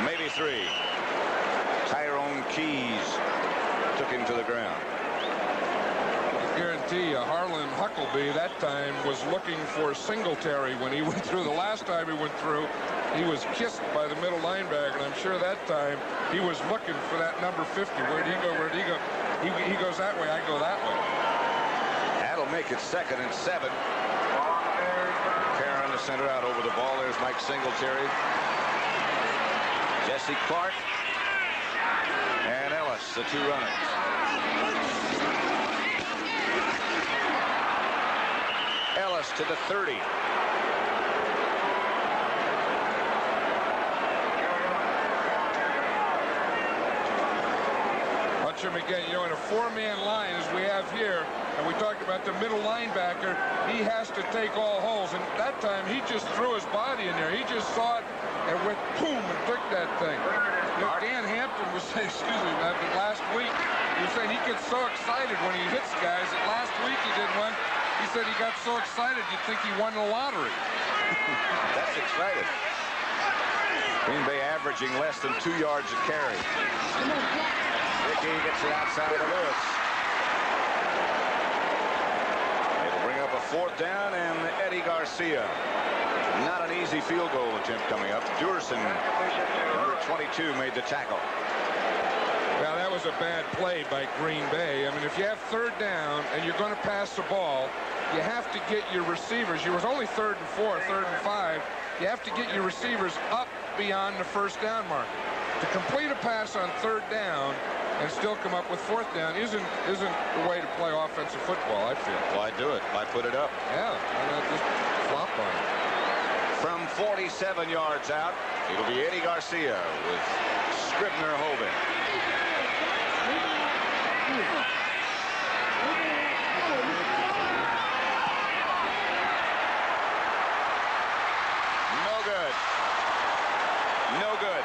Maybe 3. Tyrone Keys took him to the ground. I guarantee you, Harlan Huckabee that time was looking for Singletary when he went through. The last time he went through, he was kissed by the middle linebacker, and I'm sure that time he was looking for that number 50. Where'd he go? Where'd he go? He goes that way, I go that way. That'll make it 2nd and 7. Karen to center out over the ball. There's Mike Singletary. Jesse Clark. And Ellis, the 2 runners. Ellis to the 30. Watch him again. You know, in a 4-man line as we have here, and we talked about the middle linebacker, he has to take all holes. And that time, he just threw his body in there. He just saw it and went boom and took that thing. You know, Dan Hampton was saying, excuse me, last week, he was saying he gets so excited when he hits guys. And last week he did one. He said he got so excited you'd think he won the lottery. That's exciting. Green Bay averaging less than 2 yards a carry. Dickey gets it outside of Lewis. It'll bring up a 4th down, and Eddie Garcia. Not an easy field goal attempt coming up. Durson, number 22, made the tackle. Well, that was a bad play by Green Bay. I mean, if you have 3rd down and you're going to pass the ball, you have to get your receivers. You was only 3rd and 4, 3rd and 5. You have to get your receivers up beyond the first down mark. To complete a pass on 3rd down and still come up with 4th down isn't the way to play offensive football, I feel. Why do it? Why put it up? Yeah, why not just flop on it? From 47 yards out, it'll be Eddie Garcia with Scribner holding. No good. No good.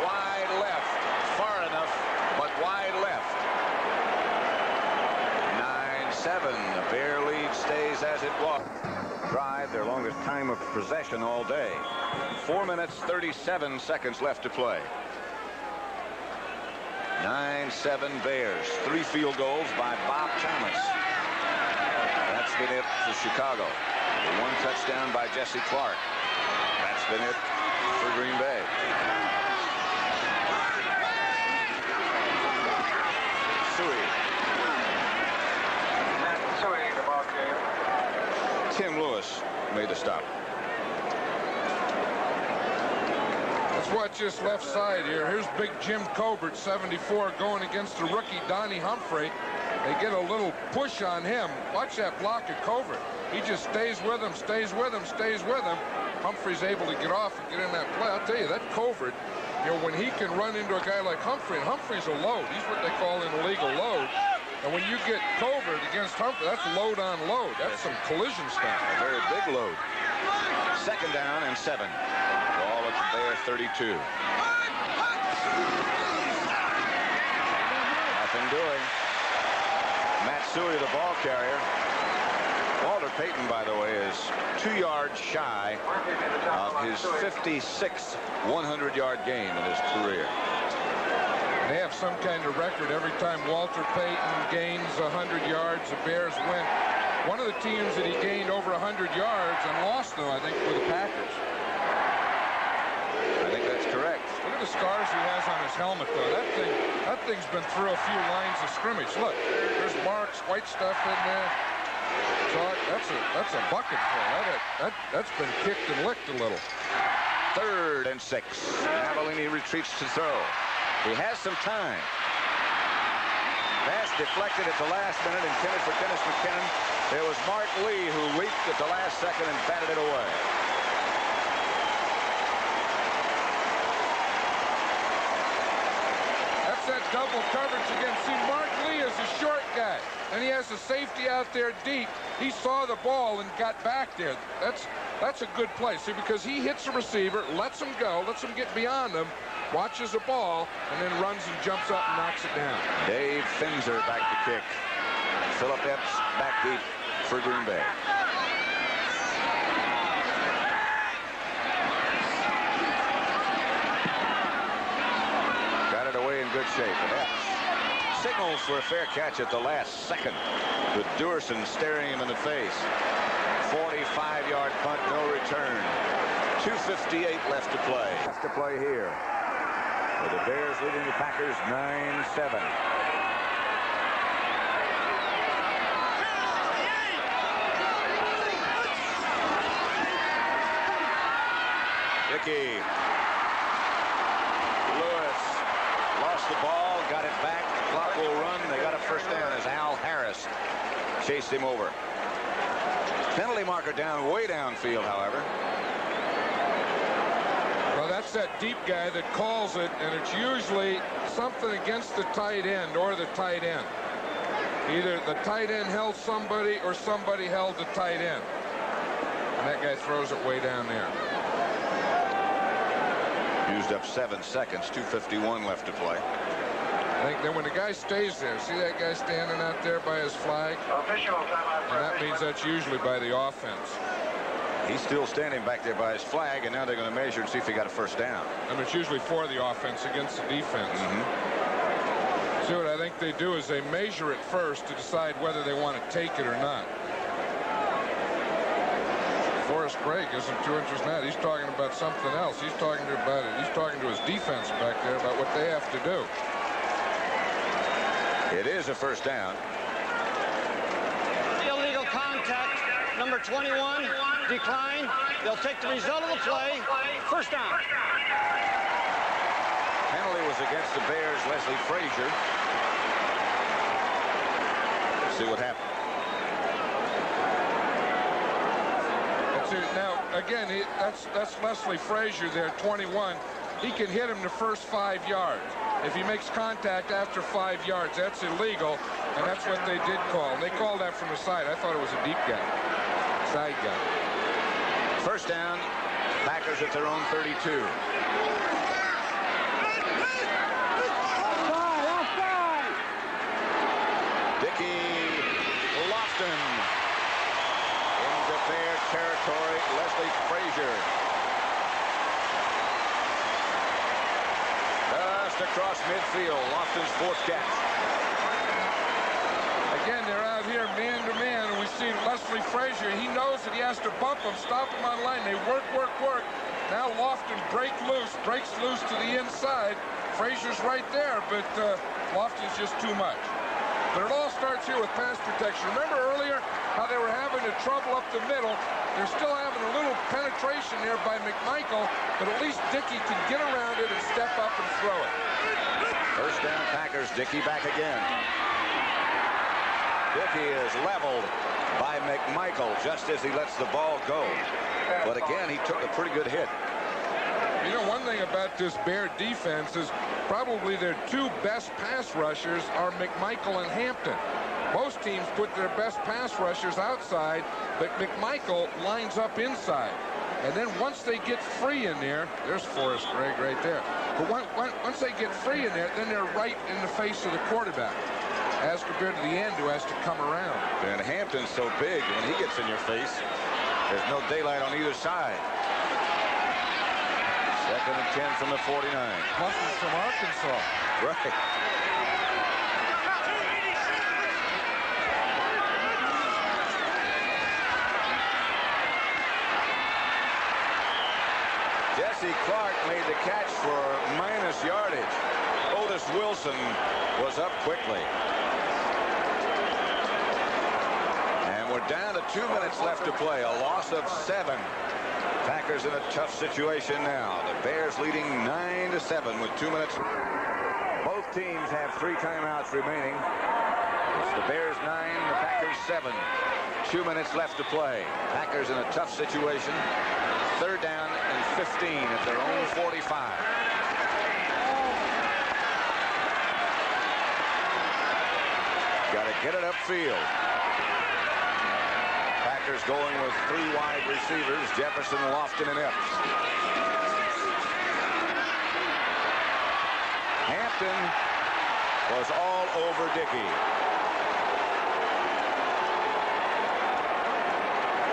Wide left. Far enough, but wide The Bear lead stays as it was. Drive, their longest time of possession all day. 4 minutes, 37 seconds left to play. 9-7 Bears. 3 field goals by Bob Thomas. That's been it for Chicago. The 1 touchdown by Jesse Clark. That's been it for Green Bay. Tim Lewis made the stop. Let's watch this left side here. Here's big Jim Covert, 74, going against the rookie Donnie Humphrey. They get a little push on him. Watch that block of Covert. He just stays with him, stays with him, stays with him. Humphrey's able to get off and get in that play. I'll tell you, that Covert, you know, when he can run into a guy like Humphrey, and Humphrey's a load. He's what they call an illegal load. And when you get Covert against Humphrey, that's load on load. That's some collision stuff. A very big load. 2nd down and 7. Ball at the Bear 32. Nothing doing. Matsui, the ball carrier. Walter Payton, by the way, is 2 yards shy of his 56th 100-yard game in his career. They have some kind of record every time Walter Payton gains 100 yards, the Bears win. One of the teams that he gained over 100 yards and lost, though, I think, were the Packers. I think that's correct. Look at the scars he has on his helmet, though. That thing's been through a few lines of scrimmage. Look, there's marks, white stuff in there. So that's a bucket full. That's been kicked and licked a little. 3rd and 6. Avellini retreats to throw. He has some time. Pass deflected at the last minute, intended for Dennis McKinnon. There was Mark Lee who leaped at the last second and batted it away. That's that double coverage again. See, Mark Lee is a short guy, and he has a safety out there deep. He saw the ball and got back there. That's a good play. See, because he hits the receiver, lets him go, lets him get beyond him, watches the ball, and then runs and jumps up and knocks it down. Dave Finzer back to kick. Philip Epps back deep for Green Bay. Got it away in good shape. And Epps signals for a fair catch at the last second, with Duerson staring him in the face. 45-yard punt, no return. 2:58 left to play. Left to play here. With the Bears leading the Packers 9-7. Dickey. Lewis lost the ball, got it back. The clock will run. They got a first down as Al Harris chased him over. Penalty marker down, way downfield, however. Well, that's that deep guy that calls it, and it's usually something against the tight end or the tight end. Either the tight end held somebody or somebody held the tight end. And that guy throws it way down there. Used up 7 seconds, 2:51 left to play. I think then when the guy stays there, see that guy standing out there by his flag? And that means that's usually by the offense. He's still standing back there by his flag, and now they're going to measure and see if he got a first down. And it's usually for the offense against the defense. See, what I think they do is they measure it first to decide whether they want to take it or not. Forrest Gregg isn't too interested in that. He's talking about something else. He's talking to his defense back there about what they have to do. It is a first down. Illegal contact, number 21, decline. They'll take the result of the play. First down. Penalty was against the Bears, Leslie Frazier. Let's see what happened. Now, again, that's Leslie Frazier there, 21. He can hit him the first 5 yards. If he makes contact after 5 yards, that's illegal, and that's what they did call. They called that from the side. I thought it was a deep guy, side guy. First down, Packers at their own 32. Dickey Lofton. Into Bear territory, Leslie Frazier. Just across midfield, Lofton's fourth catch. Again, they're out here man to man, and we see Leslie Frazier. He knows that he has to bump him, stop him on line. They work. Now Lofton breaks loose to the inside. Frazier's right there, but Lofton's just too much. But it all starts here with pass protection. Remember earlier how they were having the trouble up the middle? They're still having a little penetration there by McMichael, but at least Dickey can get around it and step up and throw it. First down Packers, Dickey back again. Dickey is leveled by McMichael just as he lets the ball go. But again, he took a pretty good hit. You know, one thing about this Bear defense is probably their two best pass rushers are McMichael and Hampton. Most teams put their best pass rushers outside, but McMichael lines up inside. And then once they get free in there, there's Forrest Gregg right there. But once they get free in there, then they're right in the face of the quarterback, as compared to the end who has to come around. And Hampton's so big, when he gets in your face, there's no daylight on either side. Second and 10 from the 49. Muscles from Arkansas. Right. Jesse Clark made the catch for minus yardage. Otis Wilson was up quickly. And we're down to 2 minutes left to play. A loss of 7. Packers in a tough situation now. The Bears leading 9-7 with 2 minutes. Both teams have 3 timeouts remaining. It's the Bears 9, the Packers 7. 2 minutes left to play. Packers in a tough situation. Third down and 15 at their own 45. Got to get it upfield. Packers going with 3 wide receivers, Jefferson, Lofton, and Epps. Hampton was all over Dickey.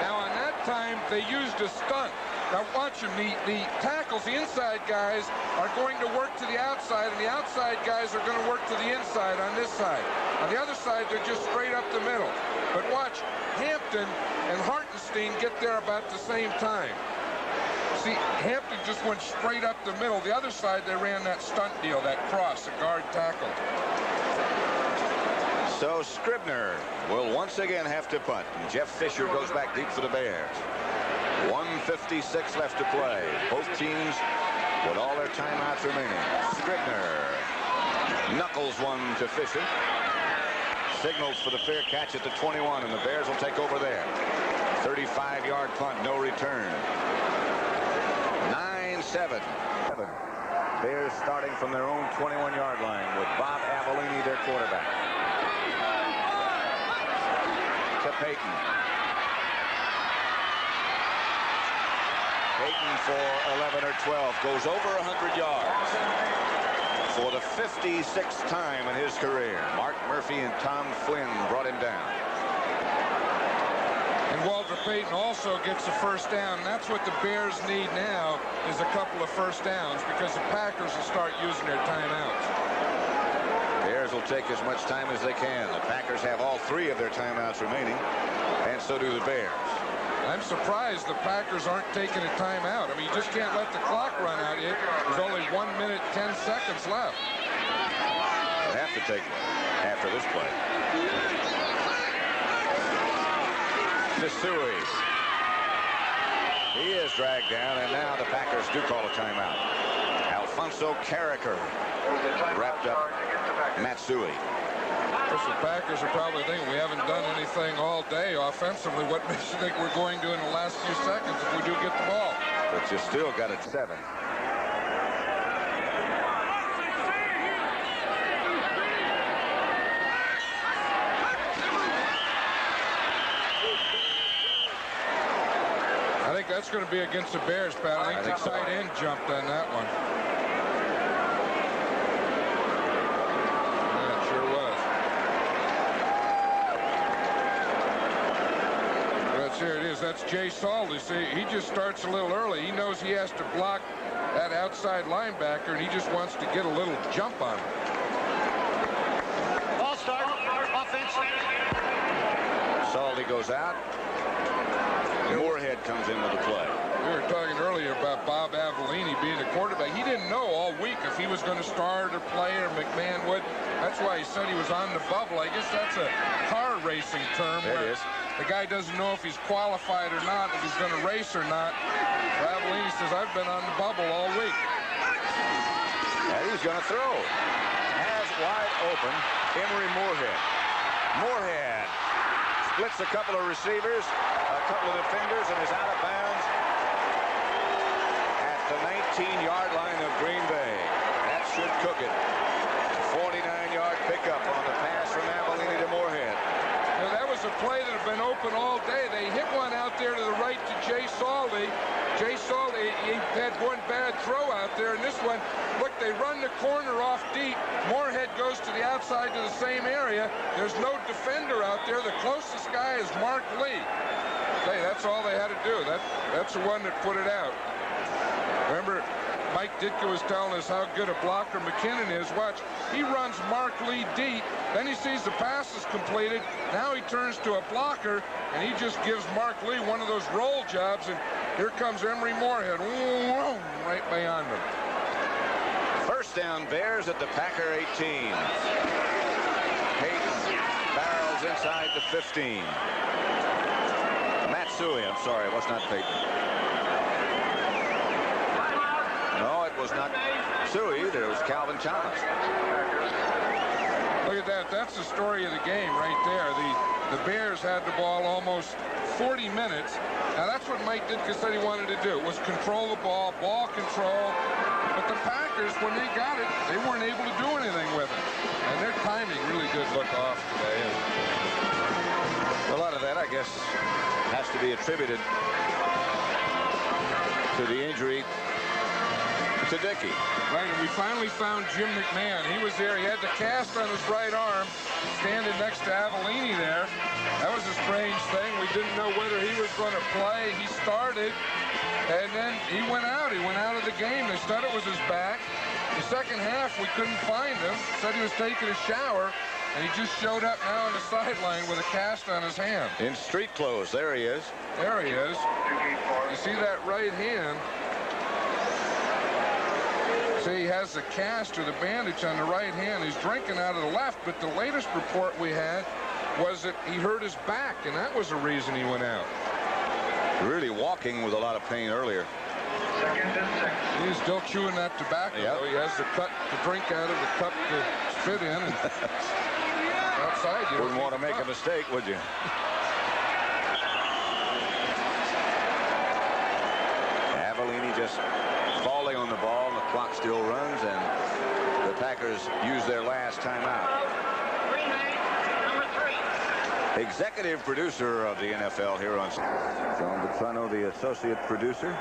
Now on that time, they used a stunt. Now watch them. The tackles, the inside guys, are going to work to the outside, and the outside guys are going to work to the inside on this side. On the other side, they're just straight up the middle. But watch, Hampton and Hartenstein get there about the same time. See, Hampton just went straight up the middle. The other side, they ran that stunt deal, that cross, a guard tackle. So Scribner will once again have to punt. And Jeff Fisher goes back deep for the Bears. 1:56 left to play. Both teams with all their timeouts remaining. Scribner knuckles one to Fisher. Signals for the fair catch at the 21, and the Bears will take over there. 35-yard punt, no return. 9-7. Bears starting from their own 21-yard line with Bob Avellini, their quarterback. To Payton. Payton for 11 or 12 goes over 100 yards for the 56th time in his career. Mark Murphy and Tom Flynn brought him down. And Walter Payton also gets a first down. That's what the Bears need now, is a couple of first downs, because the Packers will start using their timeouts. Bears will take as much time as they can. The Packers have all 3 of their timeouts remaining, and so do the Bears. I'm surprised the Packers aren't taking a timeout. I mean, you just can't let the clock run out yet. There's only 1 minute, 10 seconds left. They have to take one after this play. Missouri. He is dragged down, and now the Packers do call a timeout. Alfonso Carricker wrapped up Matsui. The Packers are probably thinking we haven't done anything all day offensively. What makes you think we're going to in the last few seconds if we do get the ball? But you still got it 7. I think that's going to be against the Bears, Pat. I think the tight end jumped on that one. There it is. That's Jay Saldy. See, he just starts a little early. He knows he has to block that outside linebacker, and he just wants to get a little jump on him. Ball start. Offense. Saldy goes out. Moorhead comes into the play. We were talking earlier about Bob Avellini being a quarterback. He didn't know all week if he was going to start or play or McMahon would. That's why he said he was on the bubble. I guess that's a car racing term. It is. The guy doesn't know if he's qualified or not, if he's going to race or not. Avellini says, I've been on the bubble all week. And he's going to throw. Has wide open Emory Moorhead. Moorhead splits a couple of receivers, a couple of defenders, and is out of bounds at the 19-yard line of Green Bay. That should cook it. 49-yard pickup on the pass from Avellini to Moorhead. Now, that was a play that had been open all day. They hit one out there to the right to Jay Saldy. Jay Saldy, he had one bad throw out there, and this one, look, they run the corner off deep. Moorhead goes to the outside to the same area. There's no defender out there. The closest guy is Mark Lee. Hey, that's all they had to do. That's the one that put it out. Remember, Mike Ditka was telling us how good a blocker McKinnon is. Watch, he runs Mark Lee deep, then he sees the pass is completed. Now he turns to a blocker, and he just gives Mark Lee one of those roll jobs, and here comes Emory Moorhead right beyond him. First down, Bears at the Packer 18. Peyton barrels inside the 15. Matsui, I'm sorry, it was not Peyton. No, it was not Sui either. It was Calvin Thomas. Look at that. That's the story of the game right there. The Bears had the ball almost 40 minutes. Now, that's what Mike Ditka said he wanted to do, was control the ball control. But the Packers, when they got it, they weren't able to do anything with it. And their timing really did look off today. A lot of that, I guess, has to be attributed to the injury to Dickey. Right, and we finally found Jim McMahon. He was there. He had the cast on his right arm, standing next to Avellini there. That was a strange thing. We didn't know whether he was going to play. He started, and then he went out. He went out of the game. They said it was his back. The second half, we couldn't find him. Said he was taking a shower, and he just showed up now on the sideline with a cast on his hand. In street clothes, there he is. There he is. You see that right hand? See, he has the cast or the bandage on the right hand. He's drinking out of the left, but the latest report we had was that he hurt his back, and that was the reason he went out. Really walking with a lot of pain earlier. He's still chewing that tobacco. Yep. He has the cup to drink out of, the cup to spit in, and outside you Wouldn't want to make a mistake, would you? Avellini just falling on the ball, and the clock still runs, and the Packers use their last timeout. Executive producer of the NFL here on John Butrano, the associate producer,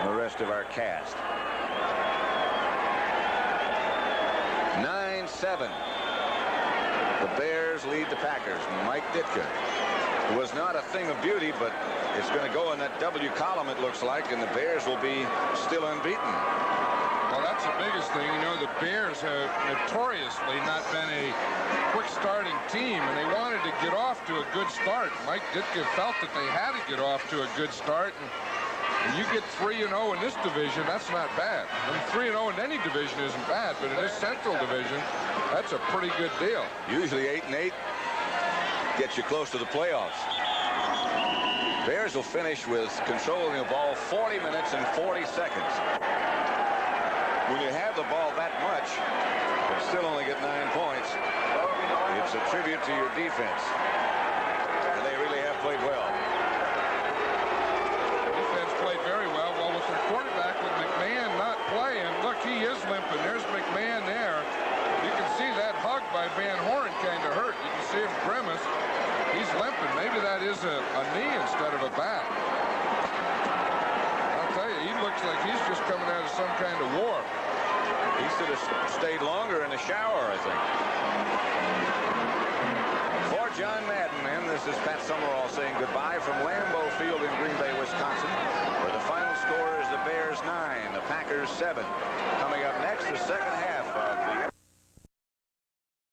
and the rest of our cast. 9-7. The Bears lead the Packers. Mike Ditka was not a thing of beauty, but it's going to go in that W column, it looks like, and the Bears will be still unbeaten. Well, that's the biggest thing. You know, the Bears have notoriously not been a quick starting team, and they wanted to get off to a good start. Mike Ditka felt that they had to get off to a good start, and when you get 3-0 in this division, that's not bad. I mean, 3-0 in any division isn't bad, but in this Central Division, that's a pretty good deal. Usually 8-8 gets you close to the playoffs. Bears will finish with controlling the ball 40 minutes and 40 seconds. When you have the ball that much and still only get 9 points, it's a tribute to your defense. And they really have played well. Defense played very well. Well, with their quarterback, with McMahon not playing, look, he is limping. There's McMahon there. You can see that hug by Van Horn kind of hurt. You can see him grimace. He's limping. Maybe that is a knee instead of a back. I'll tell you, he looks like he's just coming out of some kind of war. He should have stayed longer in the shower, I think. 14 John Madden, and this is Pat Summerall saying goodbye from Lambeau Field in Green Bay, Wisconsin, where the final score is the Bears 9, the Packers 7. Coming up next, the second half of the